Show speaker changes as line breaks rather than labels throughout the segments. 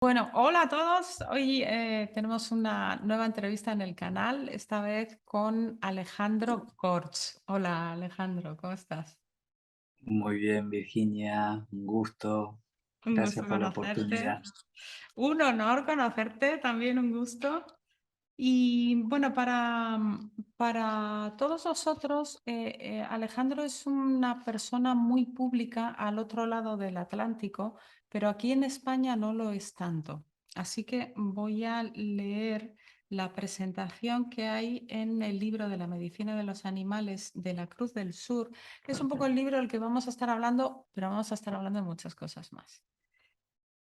Bueno, hola a todos. Hoy tenemos una nueva entrevista en el canal, esta vez con Alejandro Corts. Hola Alejandro, ¿cómo estás?
Muy bien, Virginia, un gusto.
Un
Gracias
gusto
por la
conocerte.
oportunidad.
Un honor conocerte, también un gusto. Y bueno, para todos nosotros, Alejandro es una persona muy pública al otro lado del Atlántico, pero aquí en España no lo es tanto. Así que voy a leer la presentación que hay en el libro de la medicina de los animales de la Cruz del Sur, que es un poco el libro del que vamos a estar hablando, pero vamos a estar hablando de muchas cosas más.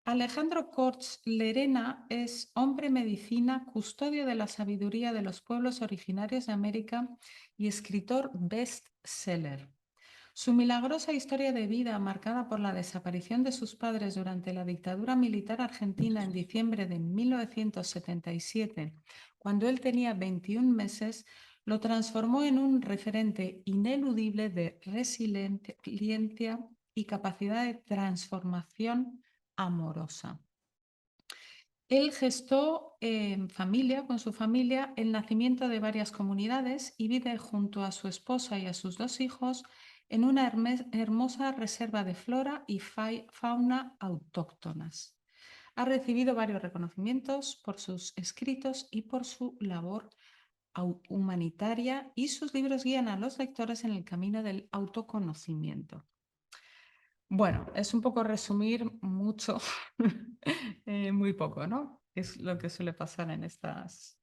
Alejandro Corts Lerena es hombre medicina, custodio de la sabiduría de los pueblos originarios de América y escritor best-seller. Su milagrosa historia de vida, marcada por la desaparición de sus padres durante la dictadura militar argentina en diciembre de 1977, cuando él tenía 21 meses, lo transformó en un referente ineludible de resiliencia y capacidad de transformación amorosa. Él gestó en familia, con su familia, el nacimiento de varias comunidades y vive junto a su esposa y a sus dos hijos en una hermosa reserva de flora y fauna autóctonas. Ha recibido varios reconocimientos por sus escritos y por su labor humanitaria, y sus libros guían a los lectores en el camino del autoconocimiento. Bueno, es un poco resumir mucho, muy poco, ¿no? Es lo que suele pasar en estas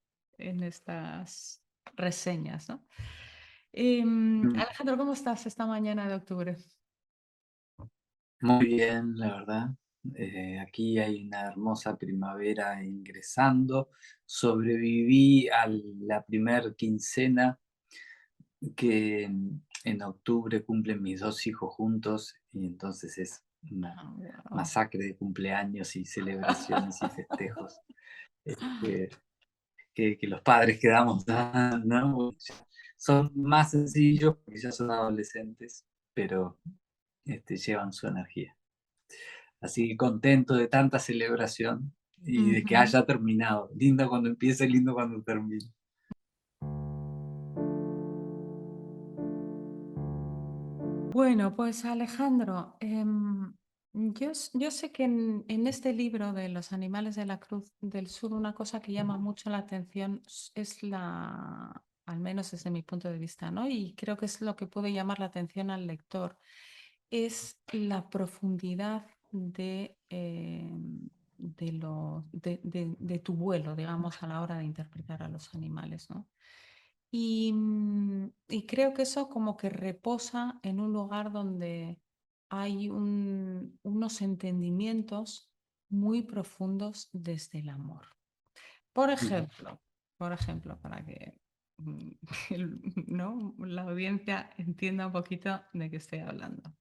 reseñas, ¿no?
Mm,
Alejandro, ¿cómo estás esta mañana de octubre?
Muy bien, la verdad. Aquí hay una hermosa primavera ingresando. Sobreviví a la primer quincena que en octubre cumplen mis dos hijos juntos y entonces es una
Ah, wow.
masacre de cumpleaños y celebraciones y festejos. Este, que los padres que damos, ¿no? Son más sencillos porque ya son adolescentes, pero llevan su energía. Así que contento de tanta celebración y de que
Ujú.
haya terminado. Lindo cuando empiece, lindo cuando termine.
Bueno, pues Alejandro, yo sé que en este libro de los animales de la Cruz del Sur, una cosa que llama mucho la atención es al menos desde mi punto de vista, ¿no? Y creo que es lo que puede llamar la atención al lector, es la profundidad de tu vuelo, digamos, a la hora de interpretar a los animales, ¿no? Y creo que eso como que reposa en un lugar donde hay unos entendimientos muy profundos desde el amor. Por
Ujú.
ejemplo, por ejemplo, para que mm, ¿no? La audiencia entienda un poquito de qué estoy hablando.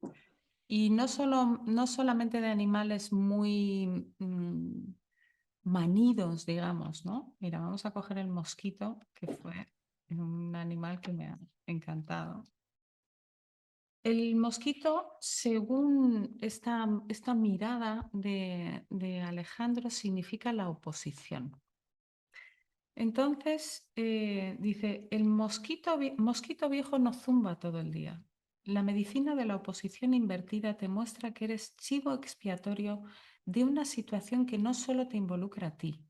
Y no solamente de animales muy manidos, digamos, ¿no? Mira, vamos a coger el mosquito, que fue un animal que me ha encantado. El mosquito, según esta mirada de Alejandro, significa la oposición. Entonces, dice, el mosquito viejo no zumba todo el día. La medicina de la oposición invertida te muestra que eres chivo expiatorio de una situación que no solo te involucra a ti.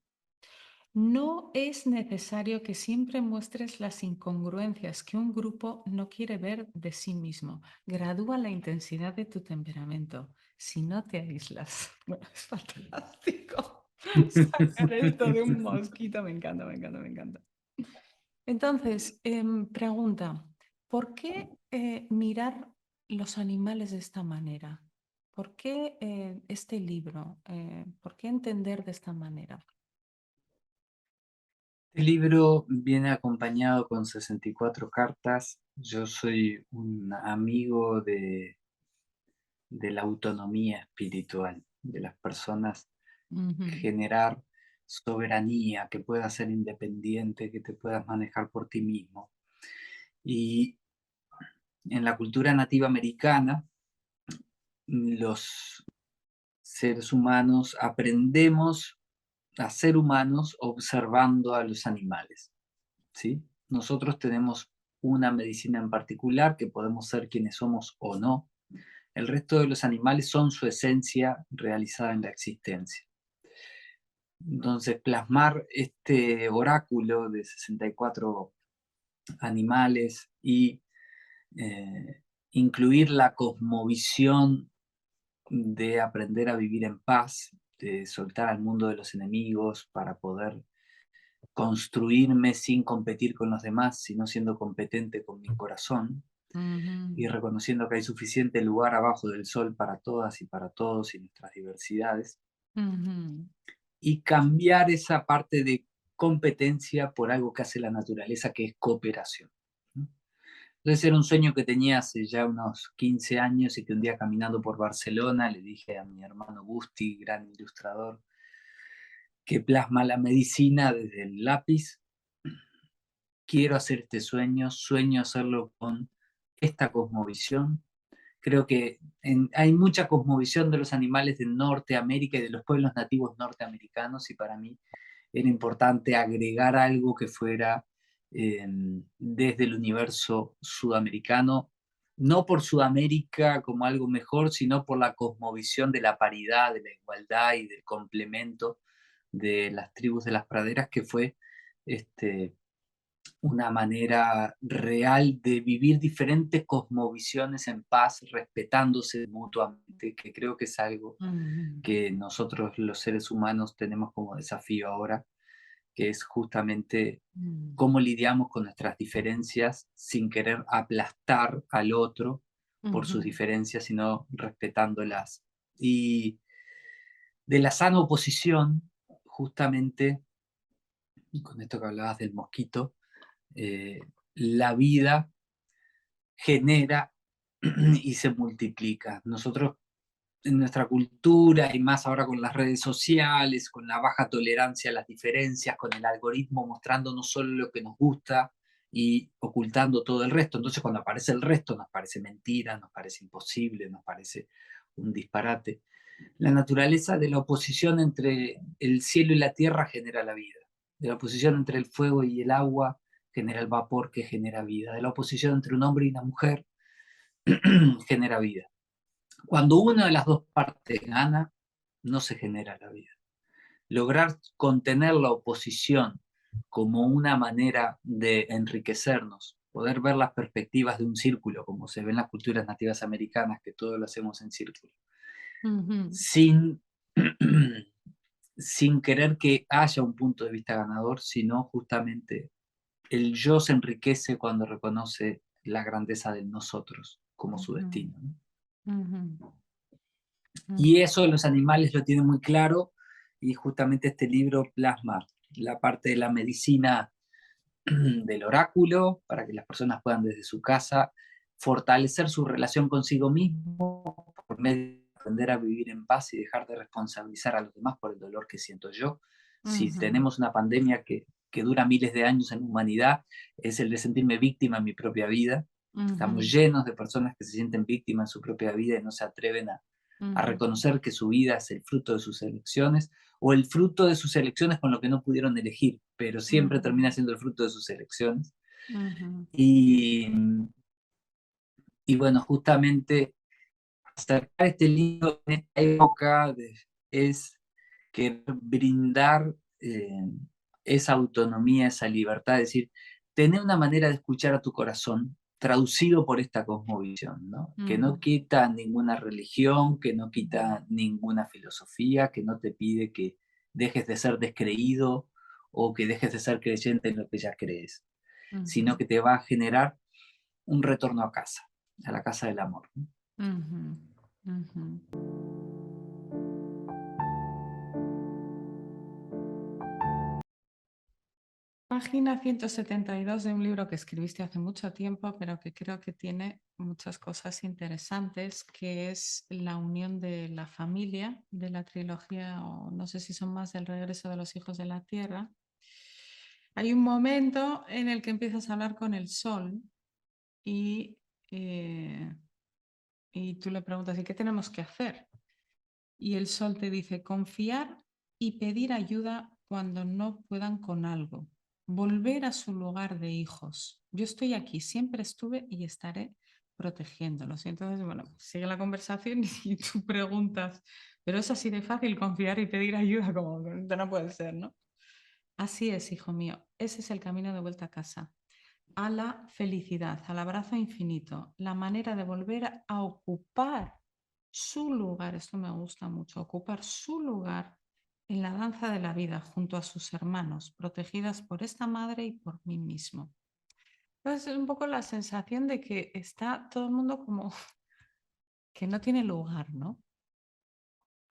No es necesario que siempre muestres las incongruencias que un grupo no quiere ver de sí mismo. Gradúa la intensidad de tu temperamento. Si no te aíslas. Bueno, es fantástico. Sacar esto de un mosquito, me encanta, me encanta, me encanta. Entonces, pregunta, ¿por qué mirar los animales de esta manera? ¿Por qué este libro? ¿Por qué entender de esta manera?
Este libro viene acompañado con 64 cartas. Yo soy un amigo de la autonomía espiritual, de las personas,
Ujú,
generar soberanía, que puedas ser independiente, que te puedas manejar por ti mismo. Y en la cultura nativa americana, los seres humanos aprendemos a ser humanos observando a los animales, ¿sí? Nosotros tenemos una medicina en particular que podemos ser quienes somos o no. El resto de los animales son su esencia realizada en la existencia. Entonces, plasmar este oráculo de 64 animales y incluir la cosmovisión de aprender a vivir en paz, de soltar al mundo de los enemigos para poder construirme sin competir con los demás, sino siendo competente con mi corazón y reconociendo que hay suficiente lugar abajo del sol para todas y para todos y nuestras diversidades, y cambiar esa parte de competencia por algo que hace la naturaleza, que es cooperación, ¿no? Entonces era un sueño que tenía hace ya unos 15 años y que un día caminando por Barcelona le dije a mi hermano Gusti, gran ilustrador, que plasma la medicina desde el lápiz: quiero hacer este sueño, sueño hacerlo con esta cosmovisión. Creo que hay mucha cosmovisión de los animales de Norteamérica y de los pueblos nativos norteamericanos, y para mí era importante agregar algo que fuera desde el universo sudamericano, no por Sudamérica como algo mejor, sino por la cosmovisión de la paridad, de la igualdad y del complemento de las tribus de las praderas, que fue este, una manera real de vivir diferentes cosmovisiones en paz, respetándose mutuamente, que creo que es algo que nosotros los seres humanos tenemos como desafío ahora, que es justamente cómo lidiamos con nuestras diferencias sin querer aplastar al otro por sus diferencias, sino respetándolas. Y de la sana oposición, justamente, con esto que hablabas del mosquito, eh, la vida genera y se multiplica. Nosotros en nuestra cultura y más ahora con las redes sociales, con la baja tolerancia a las diferencias, con el algoritmo mostrando no solo lo que nos gusta y ocultando todo el resto. Entonces cuando aparece el resto nos parece mentira, nos parece imposible, nos parece un disparate. La naturaleza de la oposición entre el cielo y la tierra genera la vida. De la oposición entre el fuego y el agua genera el vapor que genera vida. De la oposición entre un hombre y una mujer genera vida. Cuando una de las dos partes gana, no se genera la vida. Lograr contener la oposición como una manera de enriquecernos, poder ver las perspectivas de un círculo, como se ve en las culturas nativas americanas, que todo lo hacemos en círculo, sin, sin querer que haya un punto de vista ganador, sino justamente el yo se enriquece cuando reconoce la grandeza del nosotros como su destino, ¿no? Y eso los animales lo tienen muy claro, y justamente este libro plasma la parte de la medicina del oráculo para que las personas puedan desde su casa fortalecer su relación consigo mismo por medio de aprender a vivir en paz y dejar de responsabilizar a los demás por el dolor que siento yo. Si tenemos una pandemia que dura miles de años en la humanidad, es el de sentirme víctima en mi propia vida. Estamos llenos de personas que se sienten víctimas en su propia vida y no se atreven a reconocer que su vida es el fruto de sus elecciones, o el fruto de sus elecciones con lo que no pudieron elegir, pero siempre termina siendo el fruto de sus elecciones. Y, y bueno, justamente acercar este libro en esta época es querer brindar esa autonomía, esa libertad, es decir, tener una manera de escuchar a tu corazón traducido por esta cosmovisión, ¿no? Que no quita ninguna religión, que no quita ninguna filosofía, que no te pide que dejes de ser descreído o que dejes de ser creyente en lo que ya crees, sino que te va a generar un retorno a la casa del amor, ¿no?
Página 172 de un libro que escribiste hace mucho tiempo, pero que creo que tiene muchas cosas interesantes, que es la unión de la familia, de la trilogía, o no sé si son más del regreso de los hijos de la tierra. Hay un momento en el que empiezas a hablar con el sol y, y tú le preguntas, ¿y qué tenemos que hacer? Y el sol te dice confiar y pedir ayuda cuando no puedan con algo. Volver a su lugar de hijos. Yo estoy aquí, siempre estuve y estaré protegiéndolos. Y entonces, bueno, sigue la conversación y tú preguntas, pero es así de fácil confiar y pedir ayuda como no puede ser, ¿no? Así es, hijo mío, ese es el camino de vuelta a casa, a la felicidad, al abrazo infinito, la manera de volver a ocupar su lugar, esto me gusta mucho, ocupar su lugar en la danza de la vida junto a sus hermanos, protegidas por esta madre y por mí mismo. Entonces es un poco la sensación de que está todo el mundo como que no tiene lugar, ¿no?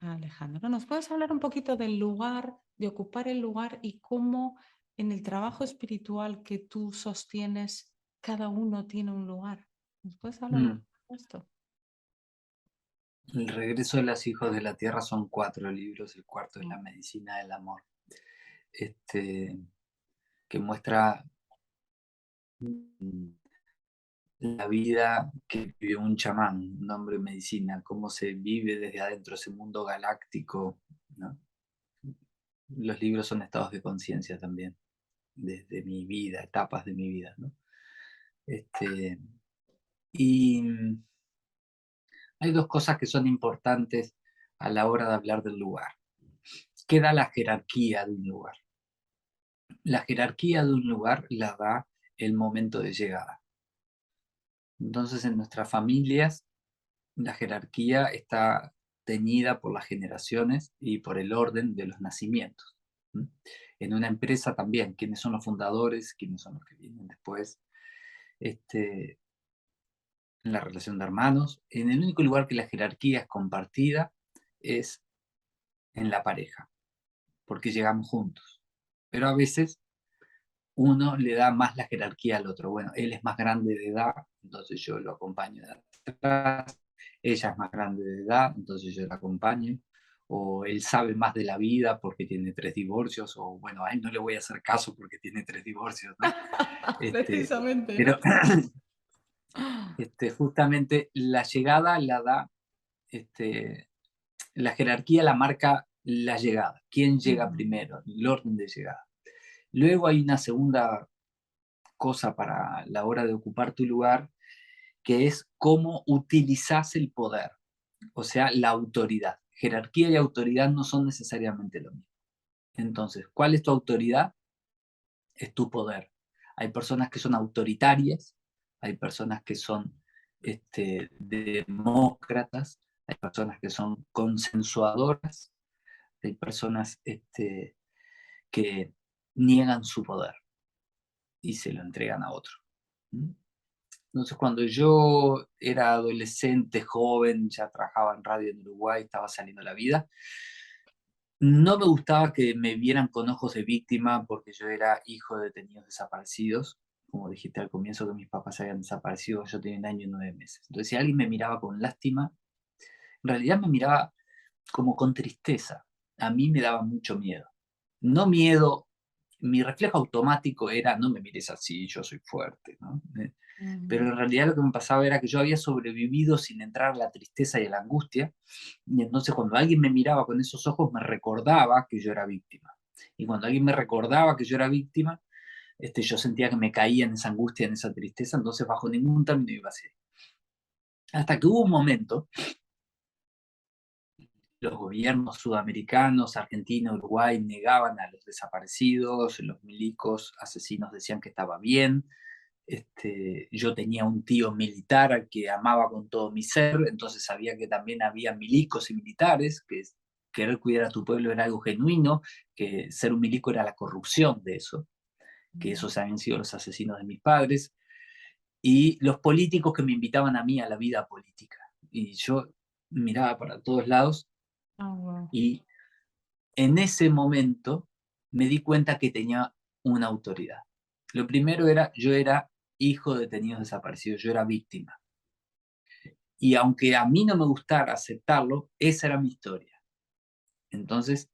Alejandro, ¿nos puedes hablar un poquito del lugar, de ocupar el lugar y cómo en el trabajo espiritual que tú sostienes, cada uno tiene un lugar? ¿Nos puedes hablar un
Mm.
poco de esto?
El regreso de los hijos de la tierra son 4 libros, el cuarto es
Mm.
La medicina del amor, este, que muestra mm, la vida que vive un chamán, un hombre de medicina, cómo se vive desde adentro ese mundo galáctico, ¿no? Los libros son estados de conciencia también, desde mi vida, etapas de mi vida, ¿no? Y hay 2 cosas que son importantes a la hora de hablar del lugar. ¿Qué da la jerarquía de un lugar? La jerarquía de un lugar la da el momento de llegada. Entonces, en nuestras familias, la jerarquía está teñida por las generaciones y por el orden de los nacimientos. ¿Mm? En una empresa también, quiénes son los fundadores, quiénes son los que vienen después. En la relación de hermanos. En el único lugar que la jerarquía es compartida es en la pareja, porque llegamos juntos. Pero a veces uno le da más la jerarquía al otro. Bueno, él es más grande de edad, entonces yo lo acompaño de atrás. Ella es más grande de edad, entonces yo la acompaño. O él sabe más de la vida porque tiene 3 divorcios, o bueno, a él no le voy a hacer caso porque tiene 3 divorcios, ¿no? Este,
Precisamente, ¿no?
pero justamente la llegada la da, este, la jerarquía la marca la llegada, quién llega
Ujú.
primero, el orden de llegada. Luego hay una segunda cosa para la hora de ocupar tu lugar, que es cómo utilizas el poder, o sea, la autoridad. Jerarquía y autoridad no son necesariamente lo mismo. Entonces, ¿cuál es tu autoridad? Es tu poder. Hay personas que son autoritarias, hay personas que son demócratas, hay personas que son consensuadoras, hay personas que niegan su poder y se lo entregan a otro. ¿Mm? Entonces, cuando yo era adolescente, joven, ya trabajaba en radio en Uruguay, estaba saliendo a la vida, no me gustaba que me vieran con ojos de víctima porque yo era hijo de detenidos desaparecidos. Como dijiste al comienzo que mis papás se habían desaparecido, yo tenía 1 año y 9 meses. Entonces, si alguien me miraba con lástima, en realidad me miraba como con tristeza. A mí me daba mucho miedo. No miedo, mi reflejo automático era, no me mires así, yo soy fuerte, ¿no? Pero
Ujú.
en realidad lo que me pasaba era que yo había sobrevivido sin entrar a la tristeza y a la angustia, y entonces cuando alguien me miraba con esos ojos me recordaba que yo era víctima. Y cuando alguien me recordaba que yo era víctima, yo sentía que me caía en esa angustia, en esa tristeza, entonces bajo ningún término iba a ser. Hasta que hubo un momento, los gobiernos sudamericanos, Argentina, Uruguay, negaban a los desaparecidos, los milicos asesinos decían que estaba bien. Yo tenía un tío militar al que amaba con todo mi ser, entonces sabía que también había milicos y militares, que querer cuidar a tu pueblo era algo genuino, que ser un milico era la corrupción de eso, que esos habían sido los asesinos de mis padres, y los políticos que me invitaban a mí a la vida política. Y yo miraba para todos lados
Ah, wow.
y en ese momento me di cuenta que tenía una autoridad. Lo primero era, yo era hijo de detenidos desaparecidos, yo era víctima. Y aunque a mí no me gustara aceptarlo, esa era mi historia. Entonces,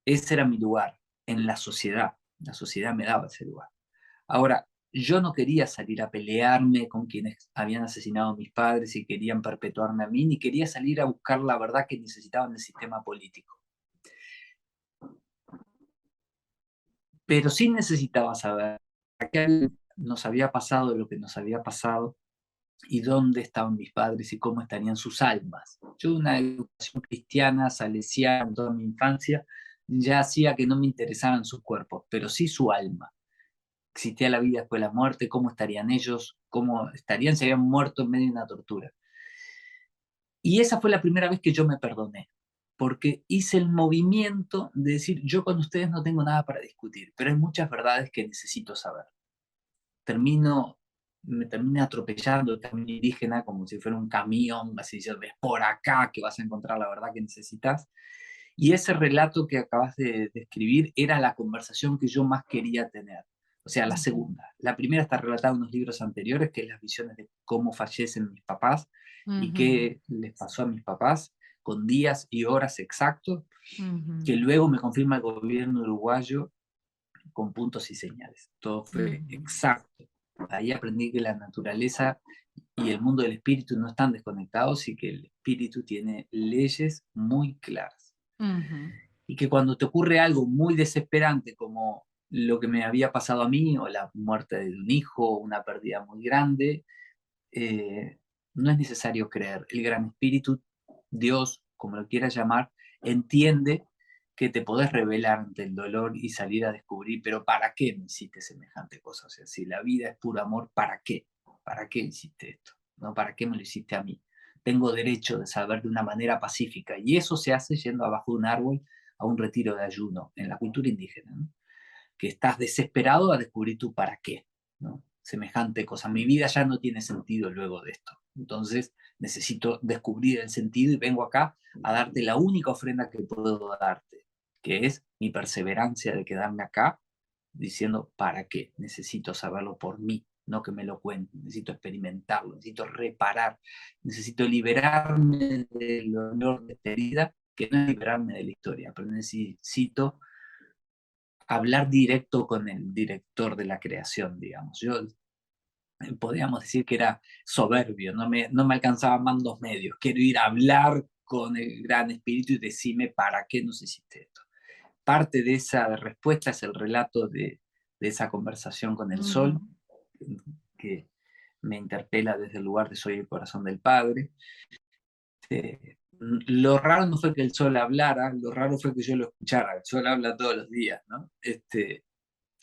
ese era mi lugar en la sociedad. La sociedad me daba ese lugar. Ahora, yo no quería salir a pelearme con quienes habían asesinado a mis padres y querían perpetuarme a mí, ni quería salir a buscar la verdad que necesitaba en el sistema político. Pero sí necesitaba saber a qué nos había pasado lo que nos había pasado y dónde estaban mis padres y cómo estarían sus almas. Yo una educación cristiana, salesiana en toda mi infancia, ya hacía que no me interesaran sus cuerpos, pero sí su alma. Existía la vida después de la muerte, cómo estarían ellos, cómo estarían si habían muerto en medio de una tortura. Y esa fue la primera vez que yo me perdoné, porque hice el movimiento de decir, yo con ustedes no tengo nada para discutir, pero hay muchas verdades que necesito saber. Me terminé atropellando el camino indígena como si fuera un camión, así diciendo, ves por acá que vas a encontrar la verdad que necesitas. Y ese relato que acabas de escribir era la conversación que yo más quería tener. O sea, la segunda. La primera está relatada en unos libros anteriores, que es las visiones de cómo fallecen mis papás y qué les pasó a mis papás, con días y horas exactos, que luego me confirma el gobierno uruguayo con puntos y señales. Todo fue exacto. Ahí aprendí que la naturaleza y el mundo del espíritu no están desconectados y que el espíritu tiene leyes muy claras. Y que cuando te ocurre algo muy desesperante como lo que me había pasado a mí, o la muerte de un hijo, o una pérdida muy grande, no es necesario creer. El gran espíritu, Dios, como lo quieras llamar, entiende que te podés revelar ante el dolor y salir a descubrir, pero ¿para qué me hiciste semejante cosa? O sea, si la vida es puro amor, ¿para qué? ¿Para qué hiciste esto? ¿No? ¿Para qué me lo hiciste a mí? Tengo derecho de saber de una manera pacífica, y eso se hace yendo abajo de un árbol a un retiro de ayuno en la cultura indígena, ¿no? Que estás desesperado a descubrir tu para qué, ¿no? Semejante cosa. Mi vida ya no tiene sentido luego de esto. Entonces necesito descubrir el sentido y vengo acá a darte la única ofrenda que puedo darte, que es mi perseverancia de quedarme acá diciendo para qué. Necesito saberlo por mí, no que me lo cuenten. Necesito experimentarlo, necesito reparar, necesito liberarme del dolor de esta herida, que no es liberarme de la historia, pero necesito hablar directo con el director de la creación, digamos. Yo podríamos decir que era soberbio, no me alcanzaban mandos medios. Quiero ir a hablar con el gran espíritu y decirme para qué nos hiciste esto. Parte de esa respuesta es el relato de esa conversación con el sol, que me interpela desde el lugar de Soy el corazón del Padre. Lo raro no fue que el sol hablara, lo raro fue que yo lo escuchara. El sol habla todos los días, ¿no?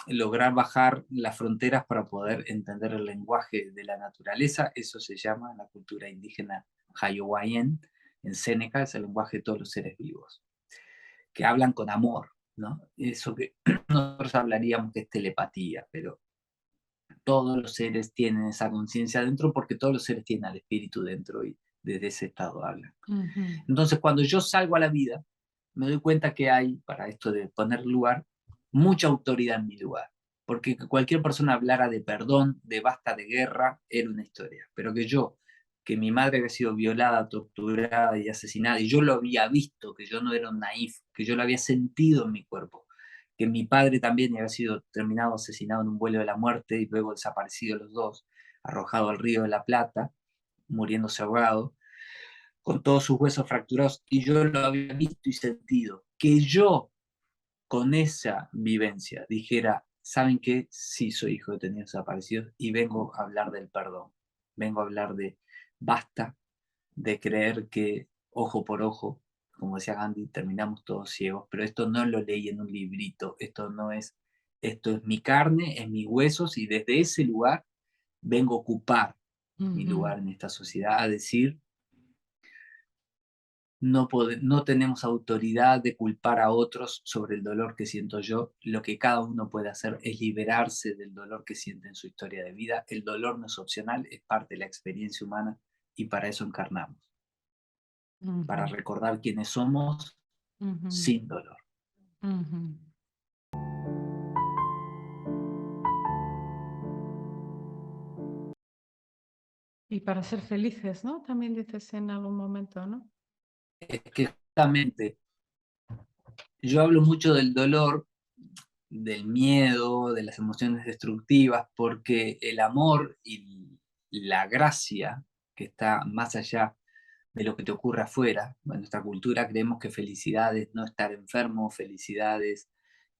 Lograr bajar las fronteras para poder entender el lenguaje de la naturaleza, eso se llama en la cultura indígena Hayowayen, en Séneca, es el lenguaje de todos los seres vivos, que hablan con amor, ¿no? Eso que nosotros hablaríamos que es telepatía, pero todos los seres tienen esa conciencia dentro porque todos los seres tienen al espíritu dentro y desde ese estado hablan. Entonces, cuando yo salgo a la vida, me doy cuenta que hay, para esto de poner lugar, mucha autoridad en mi lugar. Porque que cualquier persona hablara de perdón, de basta de guerra, era una historia. Pero que mi madre había sido violada, torturada y asesinada, y yo lo había visto, que yo no era un naif, que yo lo había sentido en mi cuerpo, que mi padre también había sido terminado asesinado en un vuelo de la muerte y luego desaparecido los dos, arrojado al río de la Plata, muriéndose ahogado, con todos sus huesos fracturados, y yo lo había visto y sentido. Que yo, con esa vivencia, dijera, ¿saben qué? Sí, soy hijo de tenidos desaparecidos y vengo a hablar del perdón. Vengo a hablar de basta de creer que ojo por ojo, como decía Gandhi, terminamos todos ciegos, pero esto no lo leí en un librito, esto es mi carne, es mis huesos, y desde ese lugar vengo a ocupar mi lugar en esta sociedad, a decir, no tenemos autoridad de culpar a otros sobre el dolor que siento yo. Lo que cada uno puede hacer es liberarse del dolor que siente en su historia de vida. El dolor no es opcional, es parte de la experiencia humana y para eso encarnamos, para recordar quiénes somos sin dolor.
Y para ser felices, ¿no? También dices en algún momento, ¿no?
Es que justamente yo hablo mucho del dolor del miedo, de las emociones destructivas, porque el amor y la gracia que está más allá de lo que te ocurre afuera. En nuestra cultura creemos que felicidad es no estar enfermo, felicidades,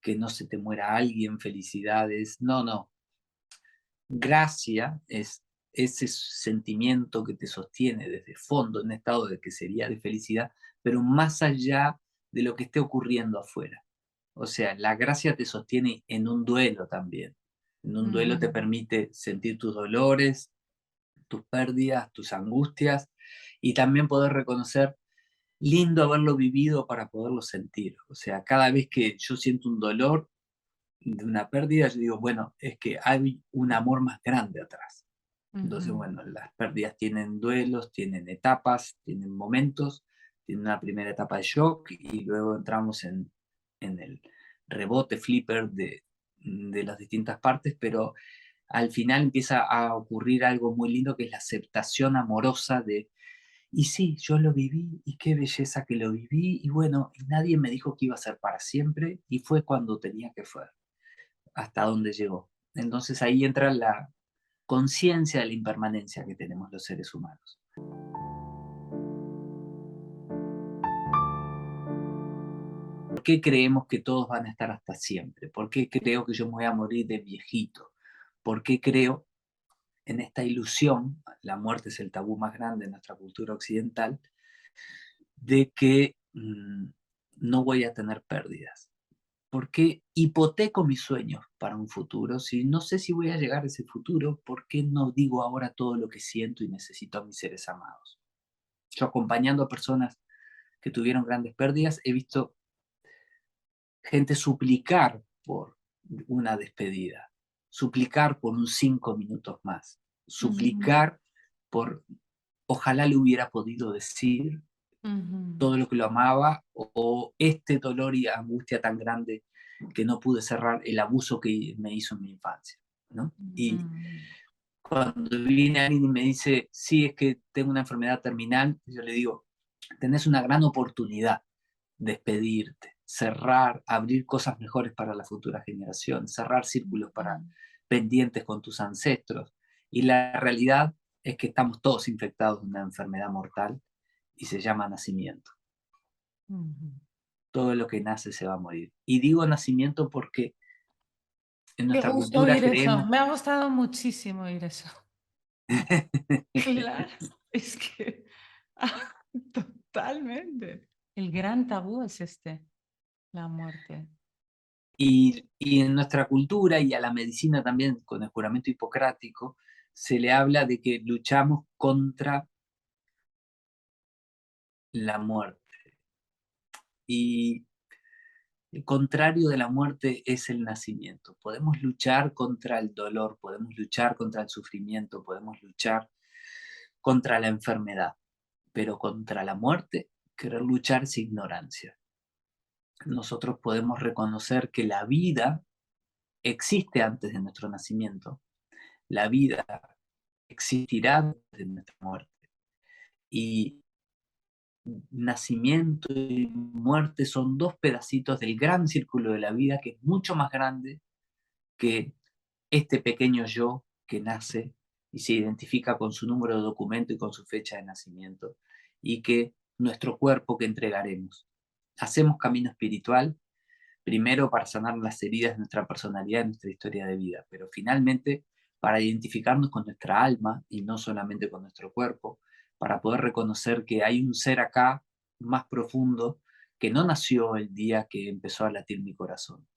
que no se te muera alguien, felicidades. No, no. Gracia es ese sentimiento que te sostiene desde fondo, en un estado de que sería de felicidad, pero más allá de lo que esté ocurriendo afuera. O sea, la gracia te sostiene en un duelo también. En un duelo te
Ujú,
permite sentir tus dolores, tus pérdidas, tus angustias y también poder reconocer, lindo haberlo vivido para poderlo sentir. O sea, cada vez que yo siento un dolor de una pérdida, yo digo, bueno, es que hay un amor más grande atrás. Entonces,
ujú,
bueno, las pérdidas tienen duelos, tienen etapas, tienen momentos, tienen una primera etapa de shock y luego entramos en el rebote flipper de las distintas partes, pero al final empieza a ocurrir algo muy lindo que es la aceptación amorosa de, y sí, yo lo viví y qué belleza que lo viví y bueno, y nadie me dijo que iba a ser para siempre y fue cuando tenía que fue, hasta donde llegó. Entonces ahí entra la conciencia de la impermanencia que tenemos los seres humanos. ¿Por qué creemos que todos van a estar hasta siempre? ¿Por qué creo que yo me voy a morir de viejito? ¿Por qué creo en esta ilusión? La muerte es el tabú más grande en nuestra cultura occidental, de que no voy a tener pérdidas. ¿Por qué hipoteco mis sueños para un futuro? Si no sé si voy a llegar a ese futuro, ¿por qué no digo ahora todo lo que siento y necesito a mis seres amados? Yo acompañando a personas que tuvieron grandes pérdidas, he visto gente suplicar por una despedida, suplicar por un 5 minutos más,
ujú,
suplicar por, ojalá le hubiera podido decir
ujú,
todo lo que lo amaba o este dolor y angustia tan grande que no pude cerrar el abuso que me hizo en mi infancia, ¿no?
ujú,
Y cuando viene alguien y me dice, sí, es que tengo una enfermedad terminal, yo le digo, tenés una gran oportunidad de despedirte, cerrar, abrir cosas mejores para la futura generación, cerrar círculos
ujú,
para pendientes con tus ancestros. Y la realidad es que estamos todos infectados de una enfermedad mortal y se llama nacimiento.
ujú.
Todo lo que nace se va a morir. Y digo nacimiento porque en
Qué
nuestra
gusto
cultura
oír eso.
creemos.
Me ha gustado muchísimo oír eso. Claro, es que totalmente. El gran tabú es este, la muerte.
Y en nuestra cultura y a la medicina también, con el juramento hipocrático, se le habla de que luchamos contra la muerte. Y el contrario de la muerte es el nacimiento. Podemos luchar contra el dolor, podemos luchar contra el sufrimiento, podemos luchar contra la enfermedad, pero contra la muerte, querer luchar es ignorancia. Nosotros podemos reconocer que la vida existe antes de nuestro nacimiento, la vida existirá antes de nuestra muerte. Y nacimiento y muerte son dos pedacitos del gran círculo de la vida que es mucho más grande que este pequeño yo que nace y se identifica con su número de documento y con su fecha de nacimiento, y que nuestro cuerpo que entregaremos. Hacemos camino espiritual, primero para sanar las heridas de nuestra personalidad, de nuestra historia de vida, pero finalmente para identificarnos con nuestra alma y no solamente con nuestro cuerpo, para poder reconocer que hay un ser acá más profundo que no nació el día que empezó a latir mi corazón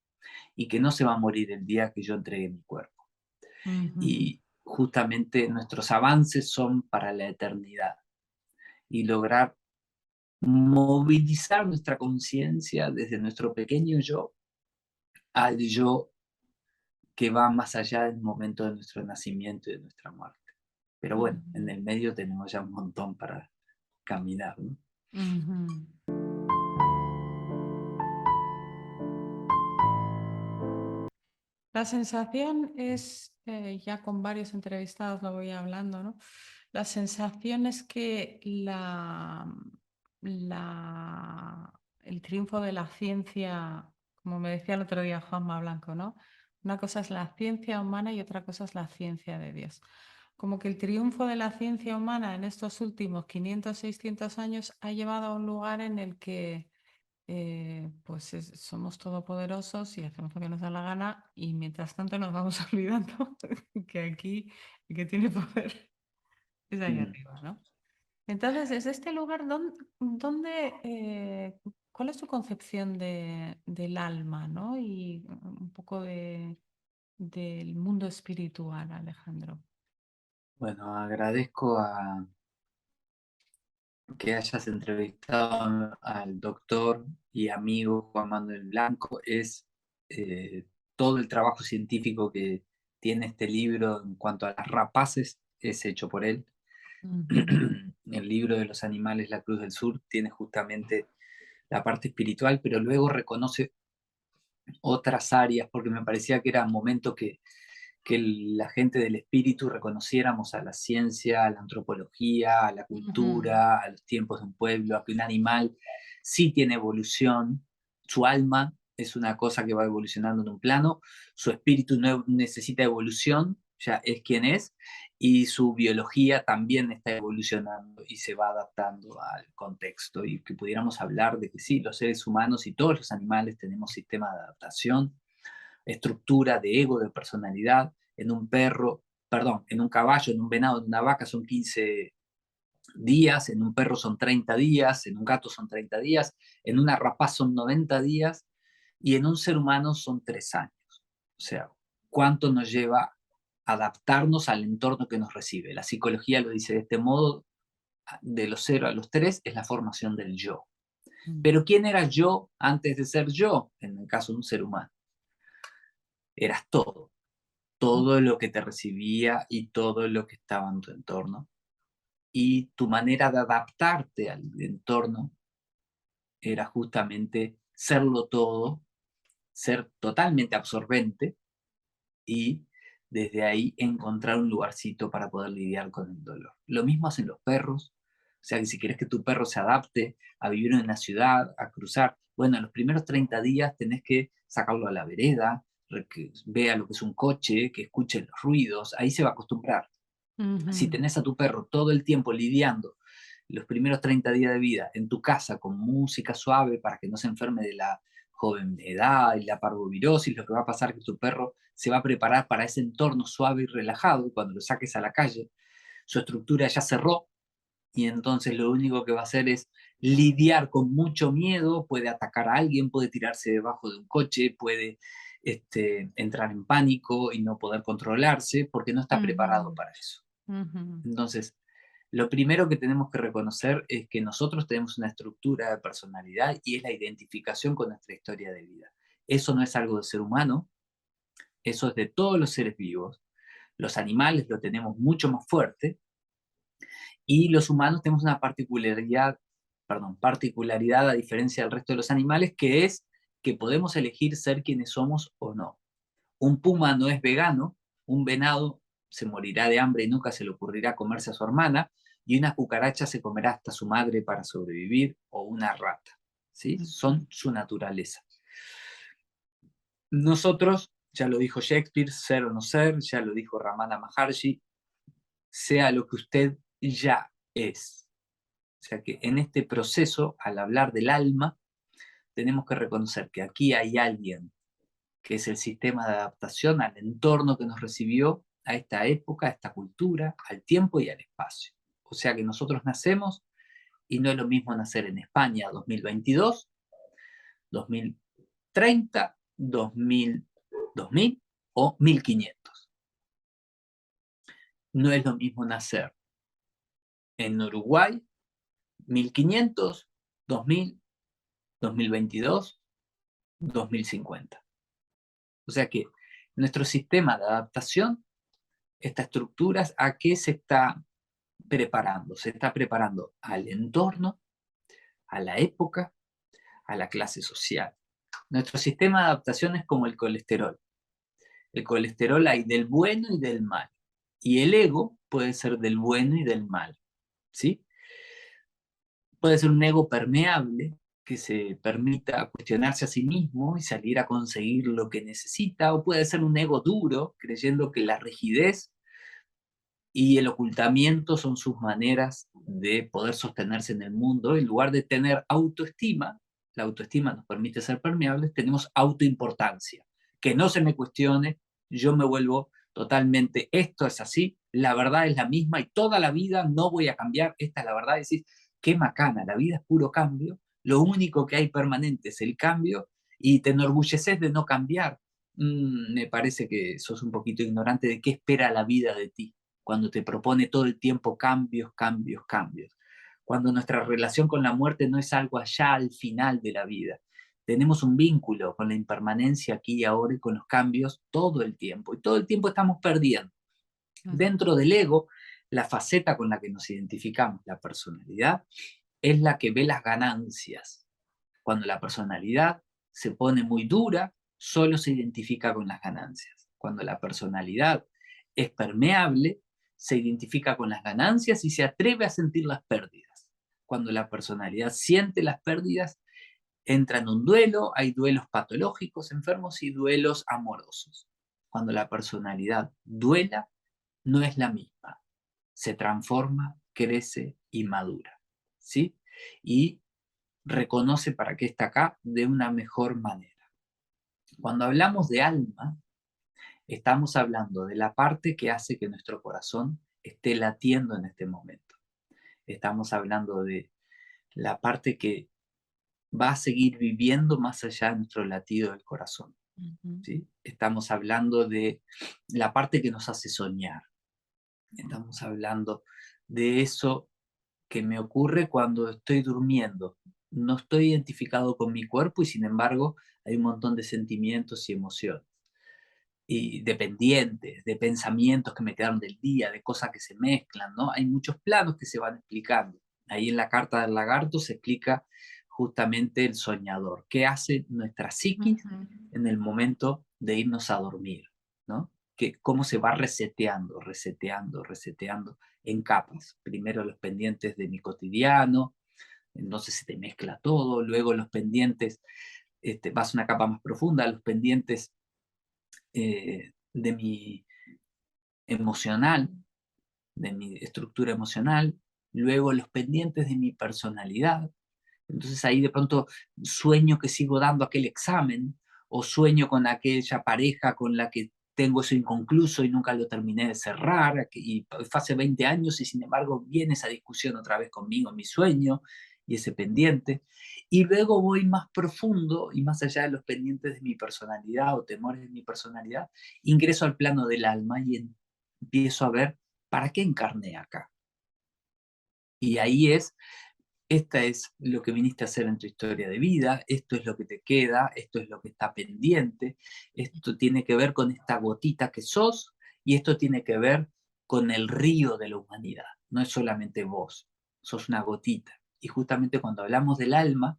y que no se va a morir el día que yo entregue mi cuerpo.
Ujú,
Y justamente nuestros avances son para la eternidad y lograr movilizar nuestra conciencia desde nuestro pequeño yo al yo que va más allá del momento de nuestro nacimiento y de nuestra muerte. Pero bueno, en
ujú,
el medio tenemos ya un montón para caminar, ¿no?
ujú. La sensación es, ya con varios entrevistados lo voy hablando, ¿no? La sensación es que el triunfo de la ciencia como me decía el otro día Juanma Blanco, ¿no? Una cosa es la ciencia humana y otra cosa es la ciencia de Dios. Como que el triunfo de la ciencia humana en estos últimos 500, 600 años ha llevado a un lugar en el que pues somos todopoderosos y hacemos lo que nos da la gana y mientras tanto nos vamos olvidando que aquí el que tiene poder es ahí
Mm.
arriba, ¿no? Entonces, ¿es este lugar donde, cuál es tu concepción del alma, ¿no? Y un poco del mundo espiritual, Alejandro.
Bueno, agradezco que hayas entrevistado al doctor y amigo Juan Manuel Blanco. Es todo el trabajo científico que tiene este libro en cuanto a las rapaces es hecho por él.
Ujú,
El libro de los animales, La Cruz del Sur, tiene justamente la parte espiritual, pero luego reconoce otras áreas, porque me parecía que era momento que la gente del espíritu reconociéramos a la ciencia, a la antropología, a la
ujú,
cultura, a los tiempos de un pueblo, a que un animal sí tiene evolución, su alma es una cosa que va evolucionando en un plano, su espíritu no necesita evolución, ya es quien es, y su biología también está evolucionando y se va adaptando al contexto, y que pudiéramos hablar de que sí, los seres humanos y todos los animales tenemos sistemas de adaptación, estructura de ego, de personalidad. En un perro, perdón, en un caballo, en un venado, en una vaca son 15 días, en un perro son 30 días, en un gato son 30 días, en una rapaz son 90 días y en un ser humano son 3 años. O sea, ¿cuánto nos lleva adaptarnos al entorno que nos recibe? La psicología lo dice de este modo, de los 0 a los 3 es la formación del yo.
mm,
Pero ¿quién era yo antes de ser yo? En el caso de un ser humano. Eras todo,
mm,
todo lo que te recibía y todo lo que estaba en tu entorno. Y tu manera de adaptarte al entorno era justamente serlo todo, ser totalmente absorbente y desde ahí encontrar un lugarcito para poder lidiar con el dolor. Lo mismo hacen los perros, o sea que si quieres que tu perro se adapte a vivir en una ciudad, a cruzar, bueno, en los primeros 30 días tenés que sacarlo a la vereda, que vea lo que es un coche, que escuche los ruidos, ahí se va a acostumbrar. Si
ujú,
tenés a tu perro todo el tiempo lidiando los primeros 30 días de vida en tu casa con música suave para que no se enferme de la joven edad y la parvovirosis, lo que va a pasar es que tu perro se va a preparar para ese entorno suave y relajado y cuando lo saques a la calle, su estructura ya cerró y entonces lo único que va a hacer es lidiar con mucho miedo, puede atacar a alguien, puede tirarse debajo de un coche, puede entrar en pánico y no poder controlarse porque no está preparado
ujú,
para eso.
ujú,
Entonces, lo primero que tenemos que reconocer es que nosotros tenemos una estructura de personalidad y es la identificación con nuestra historia de vida. Eso no es algo del ser humano, eso es de todos los seres vivos. Los animales lo tenemos mucho más fuerte y los humanos tenemos una particularidad a diferencia del resto de los animales, que es que podemos elegir ser quienes somos o no. Un puma no es vegano, un venado se morirá de hambre y nunca se le ocurrirá comerse a su hermana, y una cucaracha se comerá hasta su madre para sobrevivir, o una rata. ¿Sí?
ujú,
Son su naturaleza. Nosotros, ya lo dijo Shakespeare, ser o no ser, ya lo dijo Ramana Maharshi, sea lo que usted ya es. O sea que en este proceso, al hablar del alma, tenemos que reconocer que aquí hay alguien que es el sistema de adaptación al entorno que nos recibió, a esta época, a esta cultura, al tiempo y al espacio. O sea que nosotros nacemos y no es lo mismo nacer en España 2022, 2030, 2000, 2000 o 1500. No es lo mismo nacer en Uruguay 1500, 2000, 2022, 2050. O sea que nuestro sistema de adaptación, estas estructuras, ¿a qué se está preparando? Se está preparando al entorno, a la época, a la clase social. Nuestro sistema de adaptación es como el colesterol. El colesterol hay del bueno y del mal. Y el ego puede ser del bueno y del mal. ¿Sí? Puede ser un ego permeable, que se permita cuestionarse a sí mismo y salir a conseguir lo que necesita, o puede ser un ego duro, creyendo que la rigidez y el ocultamiento son sus maneras de poder sostenerse en el mundo. En lugar de tener autoestima, la autoestima nos permite ser permeables, tenemos autoimportancia. Que no se me cuestione, yo me vuelvo totalmente, esto es así, la verdad es la misma y toda la vida no voy a cambiar, esta es la verdad. Es decir, qué macana, la vida es puro cambio, lo único que hay permanente es el cambio y te enorgulleces de no cambiar. Me parece que sos un poquito ignorante de qué espera la vida de ti cuando te propone todo el tiempo cambios, cambios, cambios. Cuando nuestra relación con la muerte no es algo allá al final de la vida. Tenemos un vínculo con la impermanencia aquí y ahora y con los cambios todo el tiempo. Y todo el tiempo estamos perdiendo. Dentro del ego, la faceta con la que nos identificamos, la personalidad, es la que ve las ganancias. Cuando la personalidad se pone muy dura, solo se identifica con las ganancias. Cuando la personalidad es permeable, se identifica con las ganancias y se atreve a sentir las pérdidas. Cuando la personalidad siente las pérdidas, entra en un duelo, hay duelos patológicos enfermos y duelos amorosos. Cuando la personalidad duela, no es la misma, se transforma, crece y madura, ¿sí? Y reconoce para qué está acá de una mejor manera. Cuando hablamos de alma, estamos hablando de la parte que hace que nuestro corazón esté latiendo en este momento. Estamos hablando de la parte que va a seguir viviendo más allá de nuestro latido del corazón. ¿Sí? Estamos hablando de la parte que nos hace soñar. Estamos hablando de eso que me ocurre cuando estoy durmiendo. No estoy identificado con mi cuerpo y sin embargo hay un montón de sentimientos y emociones. Y de pendientes, de pensamientos que me quedaron del día, de cosas que se mezclan, ¿no? Hay muchos planos que se van explicando. Ahí en la carta del lagarto se explica justamente el soñador, qué hace nuestra psiquis en el momento de irnos a dormir, ¿no? Que cómo se va reseteando, reseteando, reseteando en capas. Primero los pendientes de mi cotidiano, entonces se te mezcla todo, luego los pendientes, vas a una capa más profunda, los pendientes de mi emocional, de mi estructura emocional, luego los pendientes de mi personalidad. Entonces ahí de pronto sueño que sigo dando aquel examen o sueño con aquella pareja con la que tengo eso inconcluso y nunca lo terminé de cerrar, y fue hace 20 años y sin embargo viene esa discusión otra vez conmigo en mi sueño y ese pendiente. Y luego voy más profundo y más allá de los pendientes de mi personalidad o temores de mi personalidad, ingreso al plano del alma y empiezo a ver para qué encarné acá. Y ahí esta es lo que viniste a hacer en tu historia de vida, esto es lo que te queda, esto es lo que está pendiente, esto tiene que ver con esta gotita que sos y esto tiene que ver con el río de la humanidad. No es solamente vos, sos una gotita. Y justamente cuando hablamos del alma,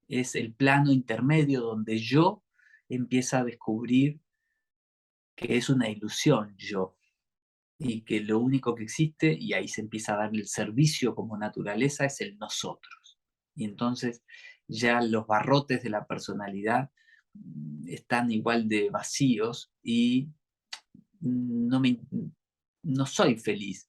es el plano intermedio donde yo empiezo a descubrir que es una ilusión yo, y que lo único que existe, y ahí se empieza a dar el servicio como naturaleza, es el nosotros. Y entonces ya los barrotes de la personalidad están igual de vacíos y no, no soy feliz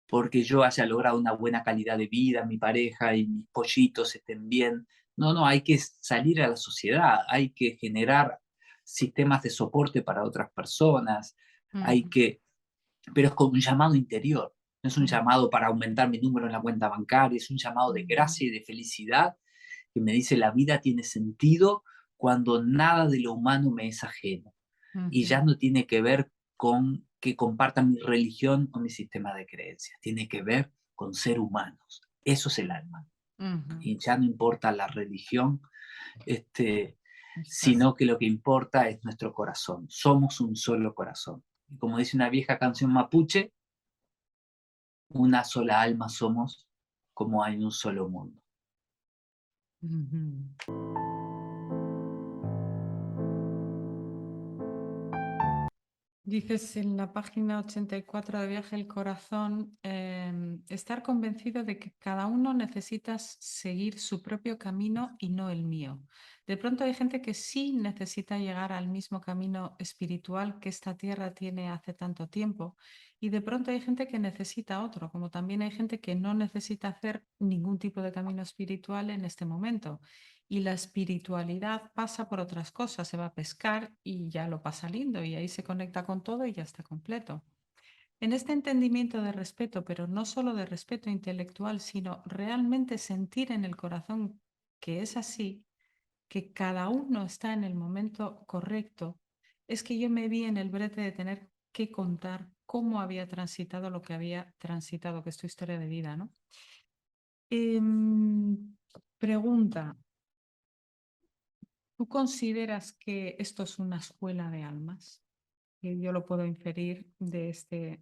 porque yo haya logrado una buena calidad de vida, mi pareja y mis pollitos estén bien. No, no, hay que salir a la sociedad, hay que generar sistemas de soporte para otras personas, hay que pero es como un llamado interior. No es un llamado para aumentar mi número en la cuenta bancaria, es un llamado de gracia y de felicidad que me dice la vida tiene sentido cuando nada de lo humano me es ajeno. Y ya no tiene que ver con que comparta mi religión o mi sistema de creencias, tiene que ver con ser humanos. Eso es el alma. Y ya no importa la religión, sino que lo que importa es nuestro corazón. Somos un solo corazón. Y como dice una vieja canción mapuche, una sola alma somos, como hay un solo mundo.
Dices en la página 84 de Viaje el Corazón, estar convencido de que cada uno necesita seguir su propio camino y no el mío. De pronto hay gente que sí necesita llegar al mismo camino espiritual que esta tierra tiene hace tanto tiempo, y de pronto hay gente que necesita otro, como también hay gente que no necesita hacer ningún tipo de camino espiritual en este momento. Y la espiritualidad pasa por otras cosas, se va a pescar y ya lo pasa lindo y ahí se conecta con todo y ya está completo. En este entendimiento de respeto, pero no solo de respeto intelectual, sino realmente sentir en el corazón que es así, que cada uno está en el momento correcto, es que yo me vi en el brete de tener que contar cómo había transitado lo que había transitado, que es tu historia de vida, ¿no? Pregunta, ¿tú consideras que esto es una escuela de almas? Que yo lo puedo inferir de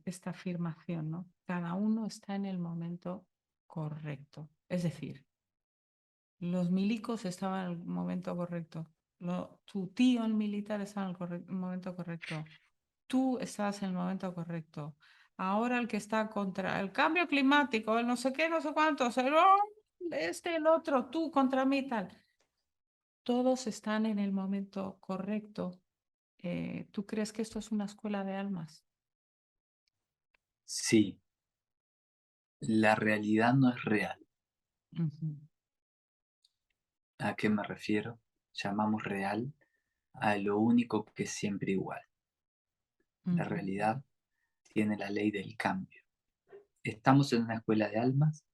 esta afirmación, ¿no? Cada uno está en el momento correcto. Es decir, los milicos estaban en el momento correcto. Tu tío, el militar, estaba en el momento correcto. Tú estabas en el momento correcto. Ahora el que está contra el cambio climático, el no sé qué, no sé cuántos, el otro, tú contra mí, tal. Todos están en el momento correcto. ¿Tú crees que esto es una escuela de almas?
Sí, la realidad no es real.
Ujú,
¿A qué me refiero? Llamamos real a lo único que es siempre igual. La
ujú,
realidad tiene la ley del cambio. Estamos en una escuela de almas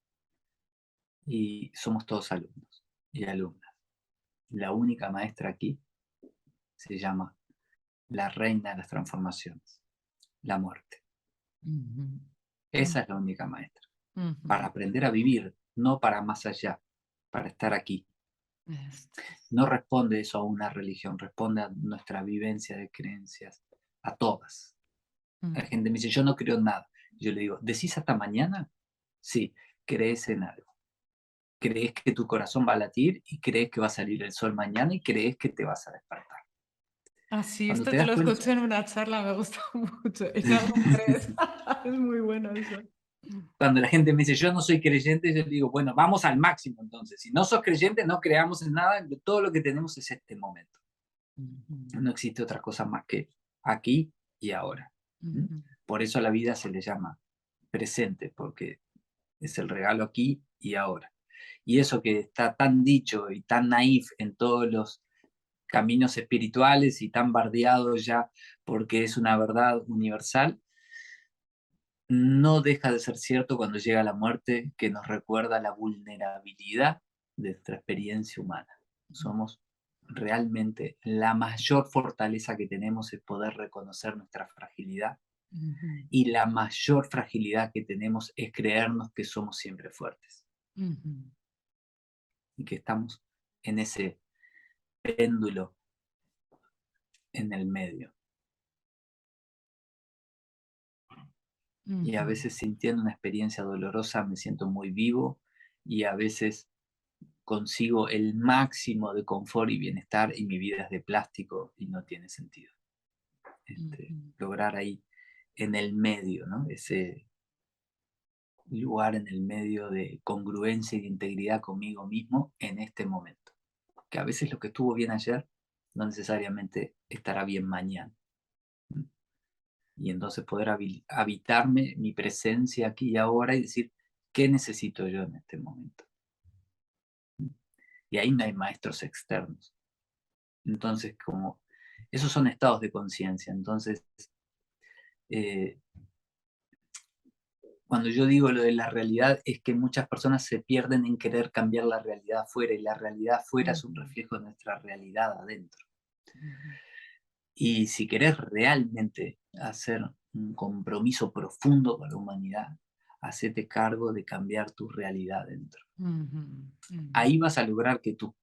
y somos todos alumnos y alumnas. La única maestra aquí se llama la reina de las transformaciones, la muerte.
ujú,
Esa es la única maestra.
ujú.
Para aprender a vivir, no para más allá, para estar aquí.
Esto es.
No responde eso a una religión, responde a nuestra vivencia de creencias, a todas. La
Ujú.
gente me dice, yo no creo en nada. Yo le digo, ¿decís hasta mañana? Sí, crees en algo. Crees que tu corazón va a latir y crees que va a salir el sol mañana y crees que te vas a despertar.
Ah, sí,
Cuando
esto
te
te
das
lo
cuenta,
escuché en una charla, me gustó mucho. En algo crees. Es muy bueno eso.
cuando la gente me dice, yo no soy creyente, yo le digo, bueno, vamos al máximo entonces. Si no sos creyente, no creamos en nada, todo lo que tenemos es este momento.
Ujú,
No existe otra cosa más que aquí y ahora. ¿Mm?
ujú,
Por eso a la vida se le llama presente, porque es el regalo aquí y ahora. Y eso que está tan dicho y tan naif en todos los caminos espirituales y tan bardeado ya porque es una verdad universal, no deja de ser cierto cuando llega la muerte, que nos recuerda la vulnerabilidad de nuestra experiencia humana. Somos realmente la mayor fortaleza que tenemos es poder reconocer nuestra fragilidad,
ujú,
y la mayor fragilidad que tenemos es creernos que somos siempre fuertes
ujú,
y que estamos en ese péndulo en el medio. Y a
ujú,
veces, sintiendo una experiencia dolorosa, me siento muy vivo, y a veces consigo el máximo de confort y bienestar y mi vida es de plástico y no tiene sentido.
ujú,
Lograr ahí en el medio, ¿no? Ese lugar en el medio de congruencia y de integridad conmigo mismo en este momento. Que a veces lo que estuvo bien ayer no necesariamente estará bien mañana. Y entonces poder habitarme mi presencia aquí y ahora y decir, ¿qué necesito yo en este momento? Y ahí no hay maestros externos. Entonces, como esos son estados de conciencia. Entonces, eh, cuando yo digo lo de la realidad, es que muchas personas se pierden en querer cambiar la realidad afuera, y la realidad afuera es un
ujú,
reflejo de nuestra realidad adentro.
ujú,
Y si querés realmente hacer un compromiso profundo con la humanidad, hacete cargo de cambiar tu realidad adentro.
ujú, ujú,
Ahí vas a lograr que tu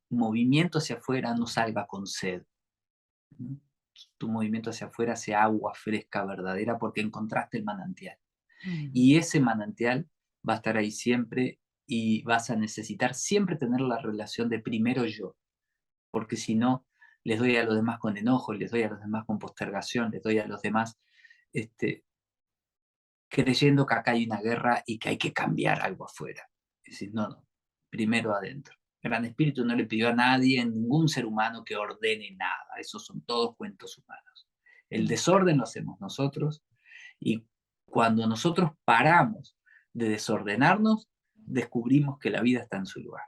movimiento hacia afuera no salga con sed, ¿no? Tu movimiento hacia afuera sea agua fresca, verdadera, porque encontraste el manantial.
ujú,
Y ese manantial va a estar ahí siempre, y vas a necesitar siempre tener la relación de primero yo, porque si no, les doy a los demás con enojo, les doy a los demás con postergación, les doy a los demás este, creyendo que acá hay una guerra y que hay que cambiar algo afuera. Es decir, no, no, primero adentro. El Gran Espíritu no le pidió a nadie, ningún ser humano, que ordene nada. Esos son todos cuentos humanos. El
Mm,
desorden lo hacemos nosotros, y cuando nosotros paramos de desordenarnos, descubrimos que la vida está en su lugar.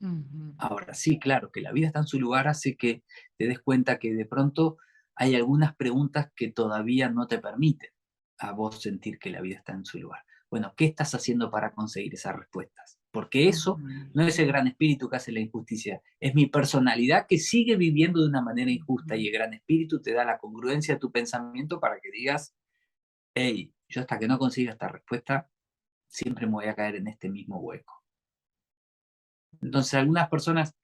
ujú,
Ahora sí, claro, que la vida está en su lugar hace que te des cuenta que de pronto hay algunas preguntas que todavía no te permiten a vos sentir que la vida está en su lugar. Bueno, ¿qué estás haciendo para conseguir esas respuestas? Porque eso
ujú,
no es el gran espíritu que hace la injusticia, es mi personalidad que sigue viviendo de una manera injusta, y el gran espíritu te da la congruencia de tu pensamiento para que digas, hey, yo hasta que no consiga esta respuesta, siempre me voy a caer en este mismo hueco. Entonces, algunas personas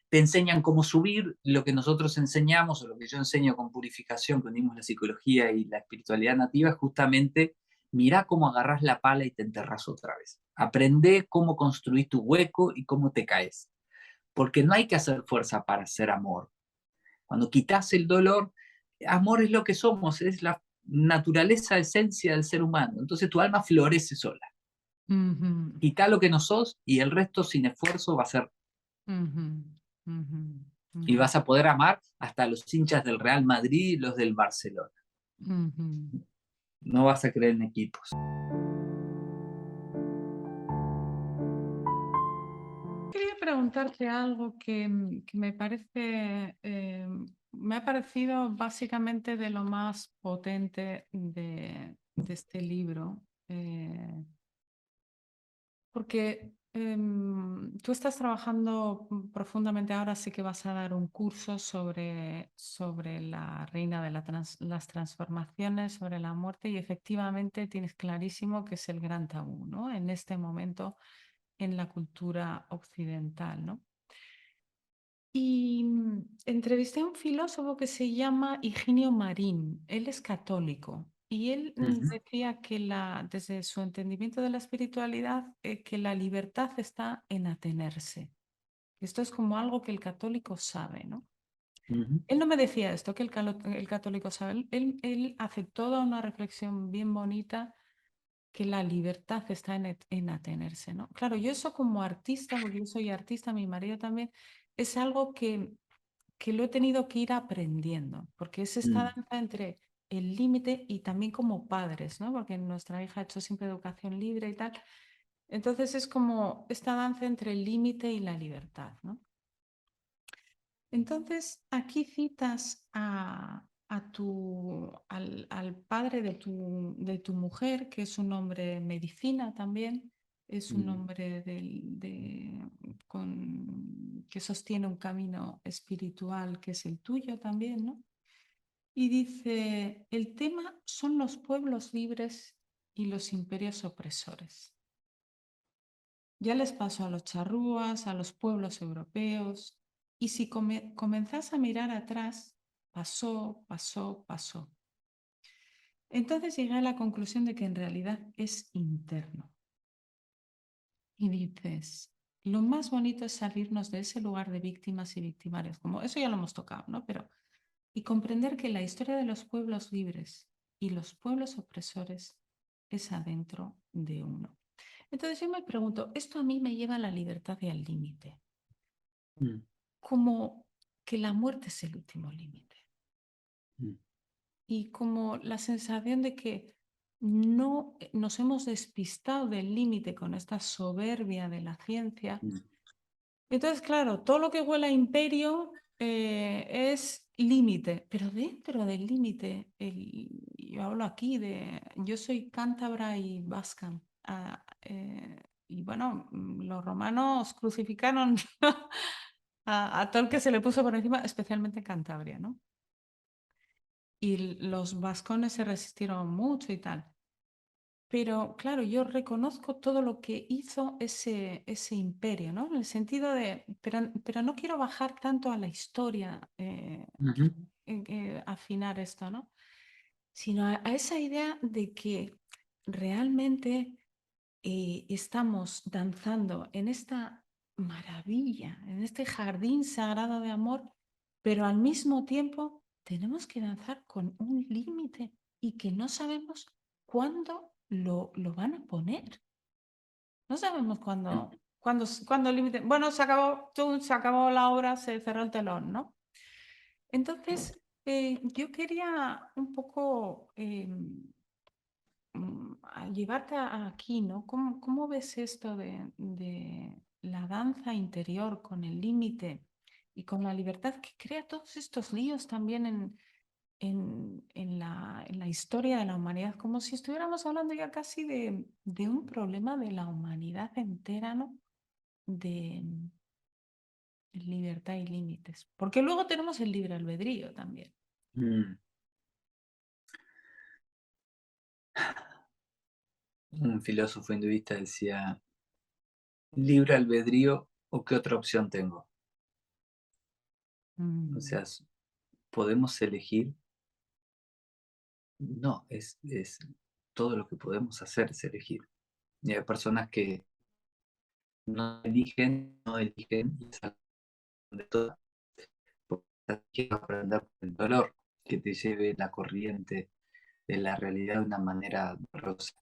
te enseñan cómo subir lo que nosotros enseñamos, o lo que yo enseño con Purificación, que unimos la psicología y la espiritualidad nativa, es justamente mirá cómo agarrás la pala y te enterrás otra vez. Aprende cómo construir tu hueco y cómo te caes. Porque no hay que hacer fuerza para hacer amor. Cuando quitas el dolor, amor es lo que somos, es la naturaleza, esencia del ser humano. Entonces tu alma florece sola.
ujú,
Quita lo que no sos y el resto sin esfuerzo va a ser.
ujú, ujú,
Y
ujú,
vas a poder amar hasta los hinchas del Real Madrid y los del Barcelona.
ujú.
No vas a creer en equipos.
Quería preguntarte algo que me parece, me ha parecido básicamente de lo más potente de este libro, porque tú estás trabajando profundamente ahora, sí que vas a dar un curso sobre la reina de las transformaciones, sobre la muerte, y efectivamente tienes clarísimo que es el gran tabú, ¿no? En este momento en la cultura occidental, ¿no? Y entrevisté a un filósofo que se llama Higinio Marín. Él es católico y él
Ujú,
decía que desde su entendimiento de la espiritualidad, que la libertad está en atenerse. Esto es como algo que el católico sabe, ¿no?
ujú,
Él no me decía esto, que el católico sabe. Él hace toda una reflexión bien bonita, que la libertad está en atenerse, ¿no? Claro, yo eso como artista, porque yo soy artista, mi marido también, es algo que lo he tenido que ir aprendiendo, porque es esta
mm,
danza entre el límite y también como padres, ¿no? Porque nuestra hija ha hecho siempre educación libre y tal. Entonces es como esta danza entre el límite y la libertad, ¿no? Entonces aquí citas al padre de tu mujer, que es un hombre medicina también, es un
mm,
hombre que sostiene un camino espiritual que es el tuyo también, ¿no? Y dice, el tema son los pueblos libres y los imperios opresores. Ya les pasó a los charrúas, a los pueblos europeos, y si comenzás a mirar atrás, pasó, pasó, pasó. Entonces llegué a la conclusión de que en realidad es interno. Y dices, lo más bonito es salirnos de ese lugar de víctimas y victimarios, como eso ya lo hemos tocado, ¿no? Pero, y comprender que la historia de los pueblos libres y los pueblos opresores es adentro de uno. Entonces yo me pregunto, esto a mí me lleva a la libertad y al límite,
mm,
como que la muerte es el último límite
mm,
y como la sensación de que no nos hemos despistado del límite con esta soberbia de la ciencia.
mm,
Entonces, claro, todo lo que huele a imperio es límite, pero dentro del límite, yo hablo aquí yo soy cántabra y vasca, y bueno, los romanos crucificaron a todo el que se le puso por encima, especialmente Cantabria, ¿no? Y los vascones se resistieron mucho y tal. Pero claro, yo reconozco todo lo que hizo ese imperio, ¿no? En el sentido de, pero no quiero bajar tanto a la historia,
ujú,
afinar esto, ¿no? Sino a esa idea de que realmente estamos danzando en esta maravilla, en este jardín sagrado de amor, pero al mismo tiempo tenemos que danzar con un límite y que no sabemos cuándo lo van a poner. No sabemos cuándo el límite. Bueno, se acabó la obra, se cerró el telón, ¿no? Entonces, yo quería un poco a llevarte aquí, ¿no? ¿Cómo ves esto de la danza interior con el límite y con la libertad que crea todos estos líos también en la historia de la humanidad? Como si estuviéramos hablando ya casi de un problema de la humanidad entera, ¿no? De libertad y límites. Porque luego tenemos el libre albedrío también.
Mm. Un filósofo hinduista decía, libre albedrío o qué otra opción tengo. O sea, ¿podemos elegir? No, es todo lo que podemos hacer es elegir. Y hay personas que no eligen y salen de todo. Porque quieren aprender por el dolor que te lleve la corriente de la realidad de una manera dolorosa.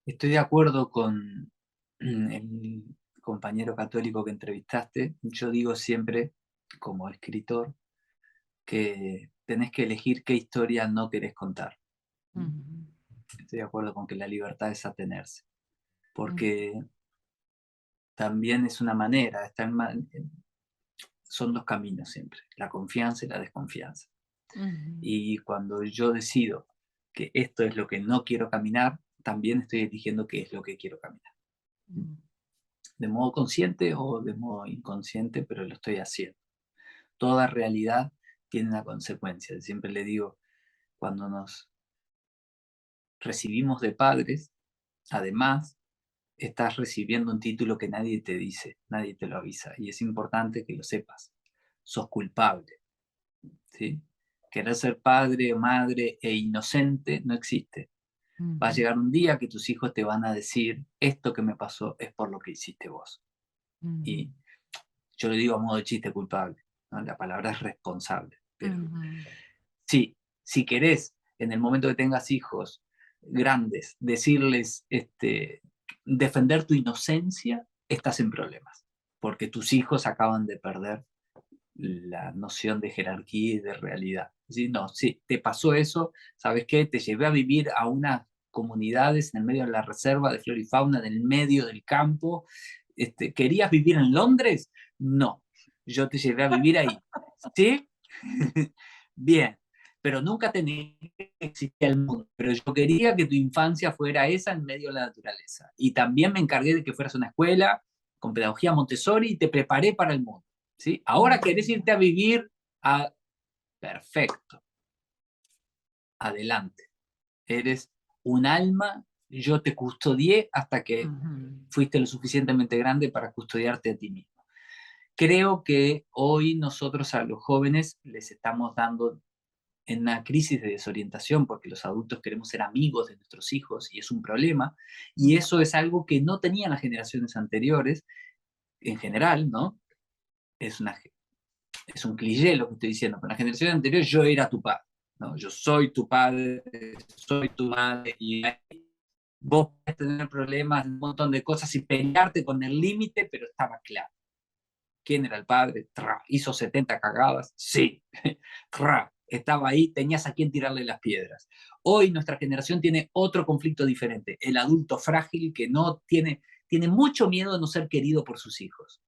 Estoy de acuerdo con el compañero católico que entrevistaste. Yo digo siempre, como escritor, que tenés que elegir qué historia no querés contar. Estoy de acuerdo con que la libertad es atenerse, porque también es una manera, son dos caminos siempre, la confianza y la desconfianza. Y cuando yo decido que esto es lo que no quiero caminar, también estoy eligiendo qué es lo que quiero caminar. De modo consciente o de modo inconsciente, pero lo estoy haciendo. Toda realidad tiene una consecuencia. Siempre le digo, cuando nos recibimos de padres, además, estás recibiendo un título que nadie te dice, nadie te lo avisa, y es importante que lo sepas. Sos culpable, ¿sí? Querer ser padre, madre e inocente no existe. Va a llegar un día que tus hijos te van a decir, esto que me pasó es por lo que hiciste vos. Y yo le digo a modo de chiste culpable, ¿no? La palabra es responsable, pero sí, si querés, en el momento que tengas hijos grandes, decirles, defender tu inocencia, estás en problemas, porque tus hijos acaban de perder la noción de jerarquía y de realidad. ¿Sí? No, sí, te pasó eso, ¿sabes qué? Te llevé a vivir a unas comunidades en el medio de la reserva de flora y fauna, en el medio del campo. ¿Querías vivir en Londres? No, yo te llevé a vivir ahí. ¿Sí? Bien, pero nunca tenía que existir el mundo. Pero yo quería que tu infancia fuera esa en medio de la naturaleza. Y también me encargué de que fueras a una escuela con pedagogía Montessori y te preparé para el mundo. ¿Sí? Ahora querés irte a vivir a... Perfecto. Adelante. Eres un alma, yo te custodié hasta que fuiste lo suficientemente grande para custodiarte a ti mismo. Creo que hoy nosotros a los jóvenes les estamos dando en una crisis de desorientación porque los adultos queremos ser amigos de nuestros hijos y es un problema, y eso es algo que no tenían las generaciones anteriores en general, ¿no? Es un cliché lo que estoy diciendo, pero en la generación anterior yo era tu padre, ¿no? Yo soy tu padre, soy tu madre, y vos podés tener problemas, un montón de cosas y pelearte con el límite, pero estaba claro. ¿Quién era el padre? ¿Hizo 70 cagadas? Sí. Estaba ahí, tenías a quién tirarle las piedras. Hoy nuestra generación tiene otro conflicto diferente, el adulto frágil que no tiene mucho miedo de no ser querido por sus hijos.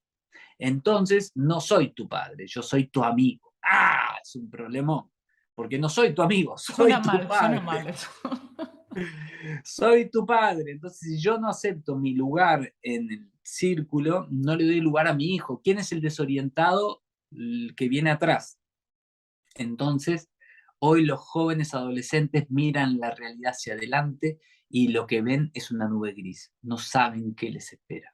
Entonces, no soy tu padre, yo soy tu amigo. ¡Ah! Es un problemón, porque no soy tu amigo, soy tu
Suena
padre.
mal eso.
Soy tu padre. Entonces, si yo no acepto mi lugar en el círculo, no le doy lugar a mi hijo. ¿Quién es el desorientado? El que viene atrás. Entonces, hoy los jóvenes adolescentes miran la realidad hacia adelante y lo que ven es una nube gris. No saben qué les espera.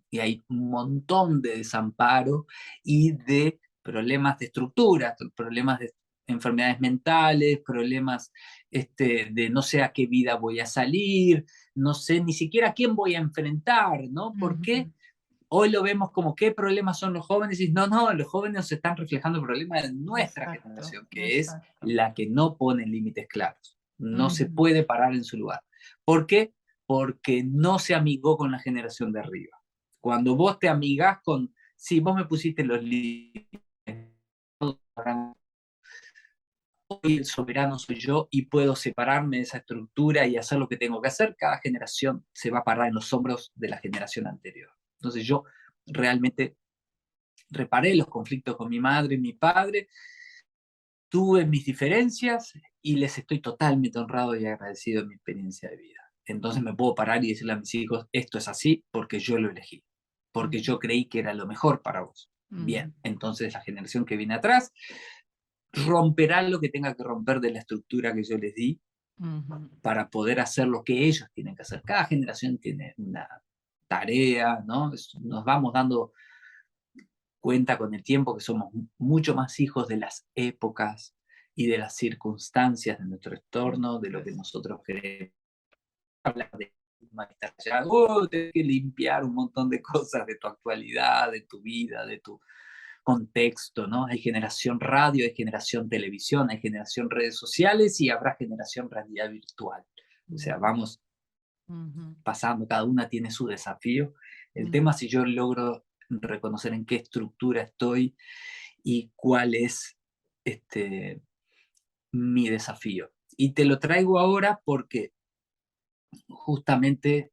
Y hay un montón de desamparo y de problemas de estructura, problemas de enfermedades mentales, problemas de no sé a qué vida voy a salir, no sé ni siquiera a quién voy a enfrentar, ¿no? ¿Por qué? Hoy lo vemos como qué problemas son los jóvenes y no, los jóvenes nos están reflejando el problema de nuestra
Exacto,
generación, que es
exacto.
la que no pone límites claros. No se
Ujú,
puede parar en su lugar. ¿Por qué? Porque no se amigó con la generación de arriba. Cuando vos te amigás con, sí, vos me pusiste los límites, hoy el soberano soy yo y puedo separarme de esa estructura y hacer lo que tengo que hacer, cada generación se va a parar en los hombros de la generación anterior. Entonces yo realmente reparé los conflictos con mi madre y mi padre, tuve mis diferencias y les estoy totalmente honrado y agradecido de mi experiencia de vida. Entonces me puedo parar y decirle a mis hijos, esto es así porque yo lo elegí, porque
ujú,
yo creí que era lo mejor para vos.
ujú,
Bien, entonces la generación que viene atrás romperá lo que tenga que romper de la estructura que yo les di
ujú,
para poder hacer lo que ellos tienen que hacer. Cada generación tiene una tarea, ¿no? Nos vamos dando cuenta con el tiempo que somos mucho más hijos de las épocas y de las circunstancias de nuestro entorno, de lo que nosotros queremos hablar de ya, tenés que limpiar un montón de cosas de tu actualidad, de tu vida, de tu contexto, ¿no? Hay generación radio, hay generación televisión, hay generación redes sociales y habrá generación realidad virtual. O sea, vamos
ujú,
pasando, cada una tiene su desafío. El
ujú,
tema es si yo logro reconocer en qué estructura estoy y cuál es este, mi desafío. Y te lo traigo ahora porque justamente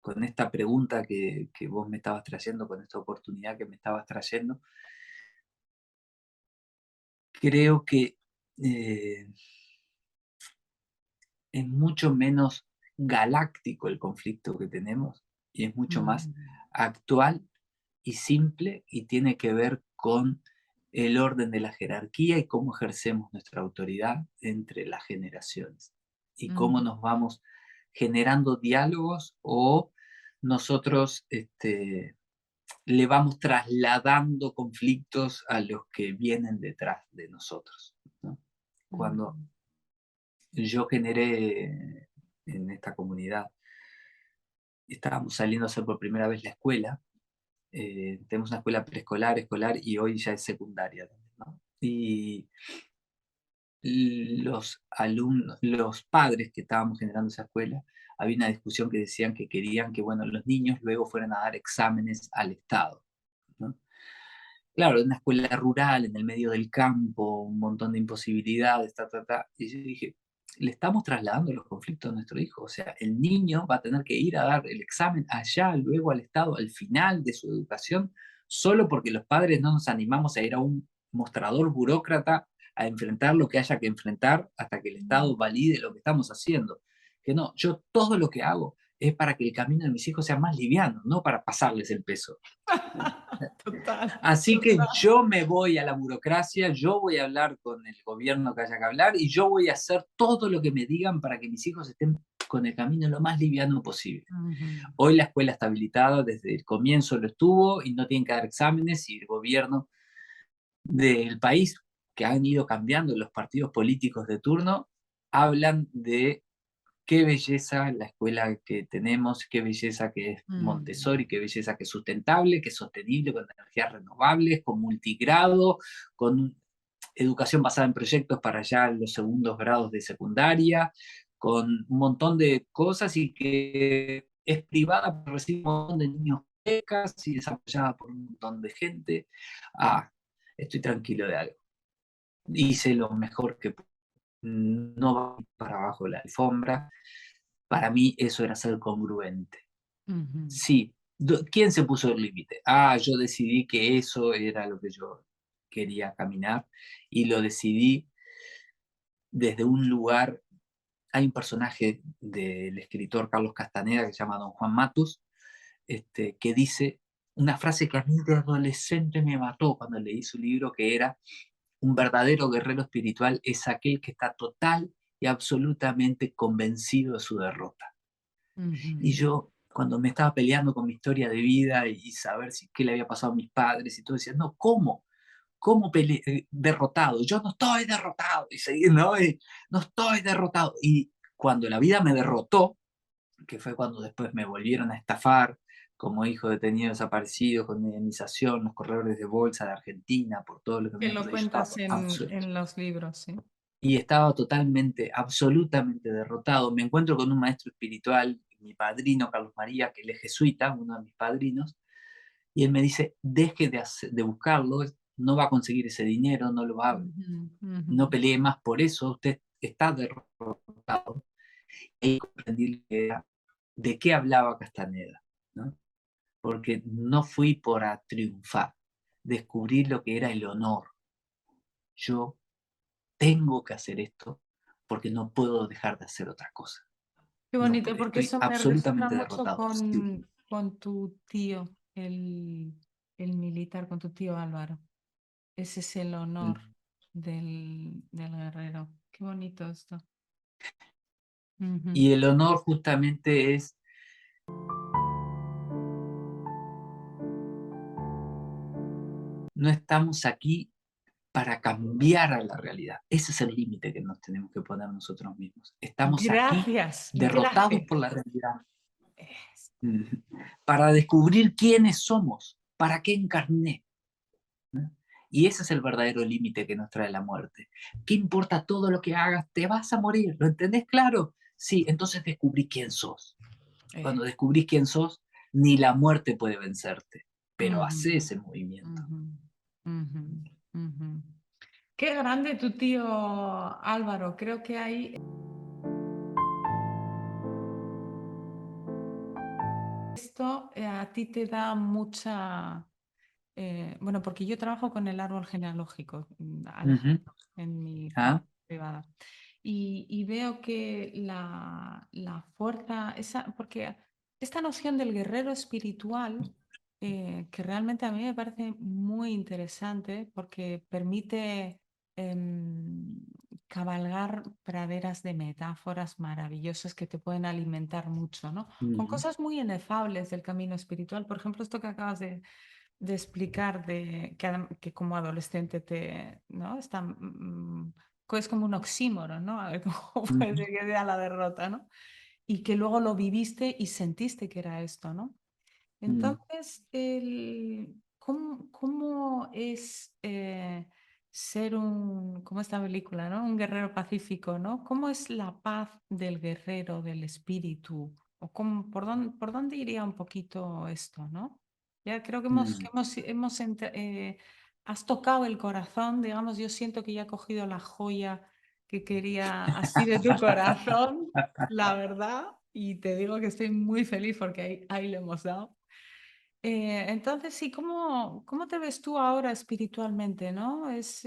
con esta pregunta que vos me estabas trayendo, con esta oportunidad que me estabas trayendo, creo que eh, es mucho menos galáctico el conflicto que tenemos y es mucho más
ujú,
actual y simple y tiene que ver con el orden de la jerarquía y cómo ejercemos nuestra autoridad entre las generaciones y cómo
ujú,
nos vamos generando diálogos o nosotros le vamos trasladando conflictos a los que vienen detrás de nosotros, ¿no? Cuando
ujú,
yo generé en esta comunidad, estábamos saliendo a hacer por primera vez la escuela. Tenemos una escuela preescolar, escolar y hoy ya es secundaria, ¿no? Y los alumnos, los padres que estábamos generando esa escuela, había una discusión que decían que querían que, bueno, los niños luego fueran a dar exámenes al Estado, ¿no? Claro, en una escuela rural, en el medio del campo, un montón de imposibilidades, ta, ta, ta. Y yo dije, le estamos trasladando los conflictos a nuestro hijo. O sea, el niño va a tener que ir a dar el examen allá, luego al Estado, al final de su educación, solo porque los padres no nos animamos a ir a un mostrador burócrata a enfrentar lo que haya que enfrentar hasta que el Estado valide lo que estamos haciendo. Que no, yo todo lo que hago es para que el camino de mis hijos sea más liviano, no para pasarles el peso.
total,
Así que
total.
yo me voy a la burocracia, yo voy a hablar con el gobierno que haya que hablar y yo voy a hacer todo lo que me digan para que mis hijos estén con el camino lo más liviano posible.
Ujú,
Hoy la escuela está habilitada, desde el comienzo lo estuvo y no tienen que dar exámenes y el gobierno del país, que han ido cambiando los partidos políticos de turno, hablan de qué belleza la escuela que tenemos, qué belleza que es
ujú,
Montessori, qué belleza que es sustentable, que es sostenible, con energías renovables, con multigrado, con educación basada en proyectos para ya los segundos grados de secundaria, con un montón de cosas y que es privada, pero recibe un montón de niños becas y desarrollada por un montón de gente. Ah, estoy tranquilo de algo. Hice lo mejor que pude. No va para abajo de la alfombra. Para mí eso era ser congruente.
ujú,
Sí, ¿quién se puso el límite? Ah, yo decidí que eso era lo que yo quería caminar y lo decidí desde un lugar. Hay un personaje del escritor Carlos Castaneda que se llama Don Juan Matus, que dice una frase que a mí de adolescente me mató cuando leí su libro, que era: un verdadero guerrero espiritual es aquel que está total y absolutamente convencido de su derrota. Y
ujú,
yo, cuando me estaba peleando con mi historia de vida y saber si, qué le había pasado a mis padres y todo, decía, no, ¿cómo? ¿Cómo derrotado? Yo no estoy derrotado. Y seguí, ¿no? Y, no estoy derrotado. Y cuando la vida me derrotó, que fue cuando después me volvieron a estafar como hijo detenido desaparecido, con indemnización, los corredores de bolsa de Argentina, por todo lo que me
que
habían
lo
hecho, yo estaba
cuentas en los libros, sí.
y estaba totalmente, absolutamente derrotado. Me encuentro con un maestro espiritual, mi padrino Carlos María, que él es jesuita, uno de mis padrinos, y él me dice, deje de buscarlo, no va a conseguir ese dinero, no lo va a,
Ujú,
no
ujú.
pelee más por eso, usted está derrotado. Y comprendí de qué hablaba Castaneda, ¿no? Porque no fui por a triunfar, descubrí lo que era el honor. Yo tengo que hacer esto porque no puedo dejar de hacer otra cosa.
Qué
No,
bonito, porque
estoy
eso me resuena
absolutamente
mucho
derrotado. Sí.
con tu tío, el militar, con tu tío Álvaro. Ese es el honor del guerrero. Qué bonito esto. Ujú.
Y el honor justamente es, no estamos aquí para cambiar a la realidad. Ese es el límite que nos tenemos que poner nosotros mismos. Estamos aquí
Gracias,
derrotados
gracias.
por la realidad, para descubrir quiénes somos, para qué encarné. ¿No? Y ese es el verdadero límite que nos trae la muerte. ¿Qué importa todo lo que hagas? Te vas a morir, ¿lo entendés claro? Sí, entonces descubrí quién sos. Cuando descubrís quién sos, ni la muerte puede vencerte, pero hace
Ujú,
ese movimiento.
ujú, ujú, ujú. Qué grande tu tío Álvaro. Creo que hay esto a ti te da mucha, bueno, porque yo trabajo con el árbol genealógico,
Ujú.
Alejandro, en mi
¿Ah?
práctica privada. Y veo que la fuerza, porque esta noción del guerrero espiritual, que realmente a mí me parece muy interesante porque permite em, cabalgar praderas de metáforas maravillosas que te pueden alimentar mucho, ¿no? Con
Ujú.
cosas muy inefables del camino espiritual. Por ejemplo, esto que acabas de explicar, que como adolescente ¿no? Es como un oxímoron, ¿no? A ver cómo puede
Ujú.
ser que sea la derrota, ¿no? Y que luego lo viviste y sentiste que era esto, ¿no?
Mm.
Entonces, ¿cómo es ser como esta película, ¿no? Un guerrero pacífico, ¿no? ¿Cómo es la paz del guerrero, del espíritu? ¿O por dónde iría un poquito esto, ¿no? Ya creo que
Mm.
has tocado el corazón, digamos, yo siento que ya he cogido la joya que quería así de tu corazón, la verdad, y te digo que estoy muy feliz porque ahí lo hemos dado. Entonces, sí, ¿cómo te ves tú ahora espiritualmente, ¿no? Es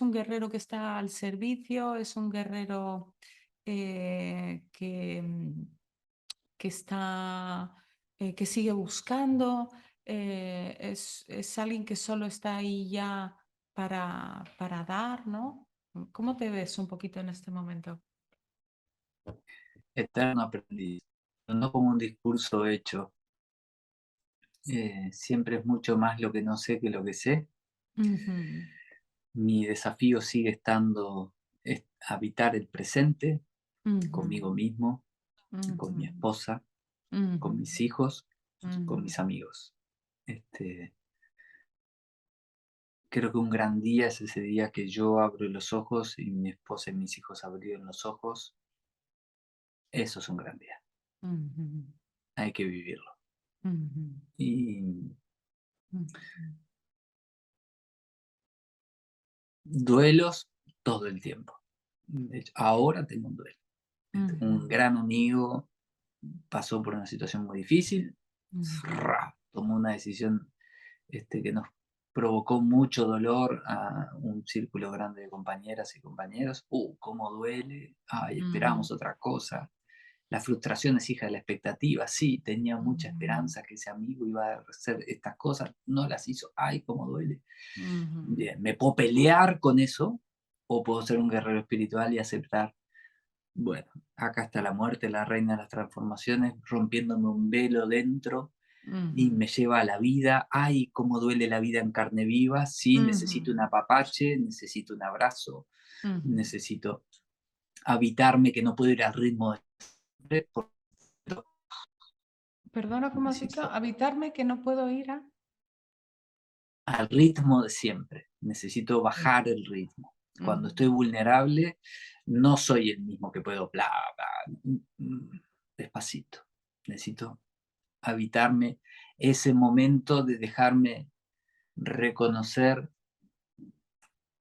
un guerrero que está al servicio, es un guerrero que está, que sigue buscando, es alguien que solo está ahí ya para dar, ¿no? ¿Cómo te ves un poquito en este momento?
Eterno aprendiz, no como un discurso hecho. Siempre es mucho más lo que no sé que lo que sé.
Ujú,
Mi desafío sigue estando habitar el presente
ujú,
conmigo mismo, con
ujú,
mi esposa,
ujú,
con mis hijos, con
ujú,
mis amigos. Este, Creo que un gran día es ese día que yo abro los ojos y mi esposa y mis hijos abrieron los ojos. Eso es un gran día.
ujú,
Hay que vivirlo.
ujú,
Y
ujú.
duelos todo el tiempo. De hecho, ahora tengo un duelo.
Ujú,
Un gran amigo pasó por una situación muy difícil,
ujú,
tomó una decisión que nos provocó mucho dolor a un círculo grande de compañeras y compañeros. Cómo duele, ay,
ujú,
esperamos otra cosa. La frustración es hija de la expectativa, sí, tenía mucha
ujú,
esperanza que ese amigo iba a hacer estas cosas, no las hizo, ay, cómo duele.
ujú,
Bien, me puedo pelear con eso o puedo ser un guerrero espiritual y aceptar, bueno, acá está la muerte, la reina de las transformaciones, rompiéndome un velo dentro y
ujú,
me lleva a la vida. Ay, cómo duele la vida en carne viva. Sí, necesito un
ujú,
apapache, necesito un abrazo,
ujú.
necesito habitarme que no puedo ir al ritmo de
Perdona, ¿cómo has dicho?
necesito
Habitarme que no puedo ir a.
al ritmo de siempre. Necesito
Sí.
bajar el ritmo. Cuando
ujú,
estoy vulnerable, no soy el mismo que puedo, bla, bla, despacito. Necesito habitarme ese momento de dejarme reconocer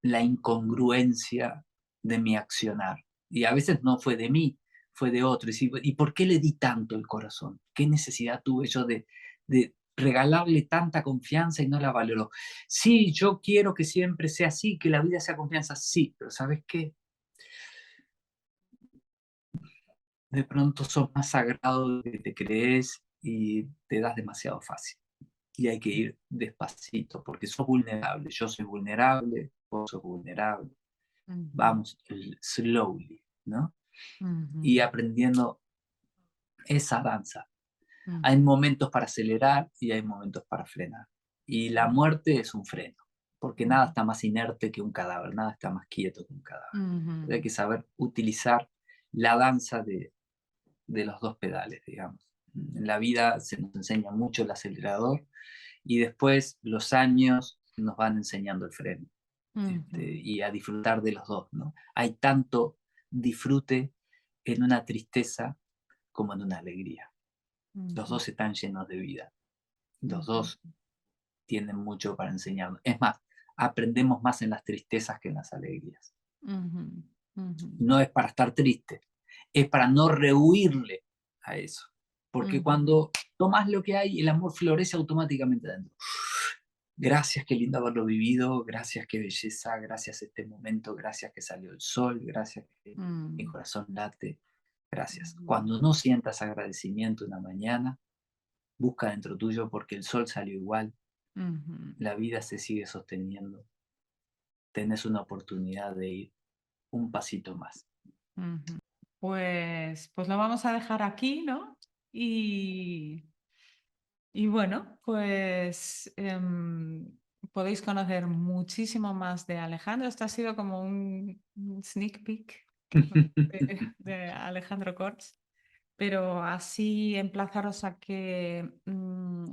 la incongruencia de mi accionar. Y a veces no fue de mí, fue de otro. ¿Y por qué le di tanto el corazón? ¿Qué necesidad tuve yo de regalarle tanta confianza y no la valoró? Sí, yo quiero que siempre sea así, que la vida sea confianza, sí, pero ¿sabes qué? De pronto sos más sagrado de lo que te crees y te das demasiado fácil. Y hay que ir despacito, porque sos vulnerable, yo soy vulnerable, vos sos vulnerable.
ujú,
Vamos slowly, ¿no? Y
ujú,
aprendiendo esa danza. Hay
ujú,
momentos para acelerar y hay momentos para frenar. Y la muerte es un freno, porque nada
ujú,
está más inerte que un cadáver, nada está más quieto que un cadáver.
ujú,
Hay que saber utilizar la danza de los dos pedales, digamos. En la vida se nos enseña mucho el acelerador y después los años nos van enseñando el freno.
ujú,
Y a disfrutar de los dos, ¿no? Hay tanto disfrute en una tristeza como en una alegría. Los
ujú,
dos están llenos de vida. Los
ujú,
dos tienen mucho para enseñarnos. Es más, aprendemos más en las tristezas que en las alegrías.
ujú, ujú,
No es para estar triste, es para no rehuirle a eso. Porque
ujú,
cuando tomas lo que hay, el amor florece automáticamente dentro. Gracias, qué lindo haberlo vivido, gracias, qué belleza, gracias este momento, gracias que salió el sol, gracias que mi
mm,
corazón late, gracias.
ujú,
Cuando no sientas agradecimiento una mañana, busca dentro tuyo porque el sol salió igual,
ujú,
la vida se sigue sosteniendo, tenés una oportunidad de ir un pasito más.
ujú. Pues lo vamos a dejar aquí, ¿no? Y, y bueno, pues podéis conocer muchísimo más de Alejandro. Esto ha sido como un sneak peek de Alejandro Corts. Pero así emplazaros a que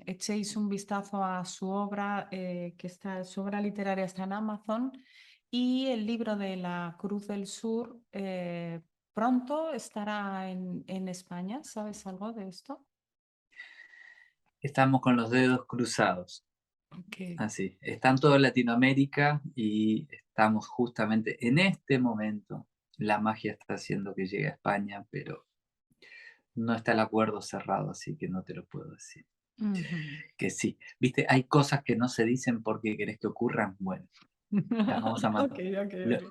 echéis un vistazo a su obra, su obra literaria está en Amazon y el libro de la Cruz del Sur pronto estará en España. ¿Sabes algo de esto?
Estamos con los dedos cruzados,
Ok.
así. Está en toda Latinoamérica y estamos justamente en este momento. La magia está haciendo que llegue a España, pero no está el acuerdo cerrado, así que no te lo puedo decir.
Ujú.
Que sí, viste, hay cosas que no se dicen porque querés que ocurran. Bueno, las vamos a
Ok,
mandar.
ok,
Lo,
ok.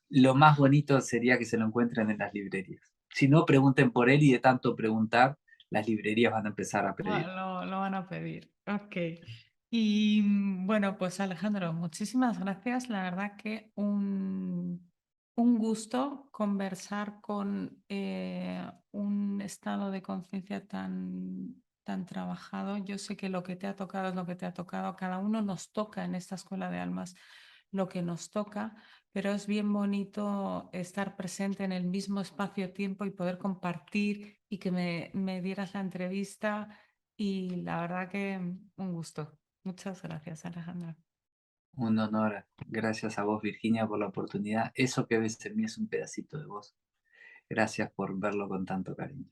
lo más bonito sería que se lo encuentren en las librerías. Si no, pregunten por él y de tanto preguntar, las librerías van a empezar a pedir.
Lo van a pedir. Ok. Y bueno, pues Alejandro, muchísimas gracias. La verdad que un gusto conversar con un estado de conciencia tan trabajado. Yo sé que lo que te ha tocado es lo que te ha tocado. A cada uno nos toca en esta escuela de almas lo que nos toca, pero es bien bonito estar presente en el mismo espacio-tiempo y poder compartir y que me dieras la entrevista y la verdad que un gusto. Muchas gracias, Alejandra.
Un honor. Gracias a vos, Virginia, por la oportunidad. Eso que ves en mí es un pedacito de vos. Gracias por verlo con tanto cariño.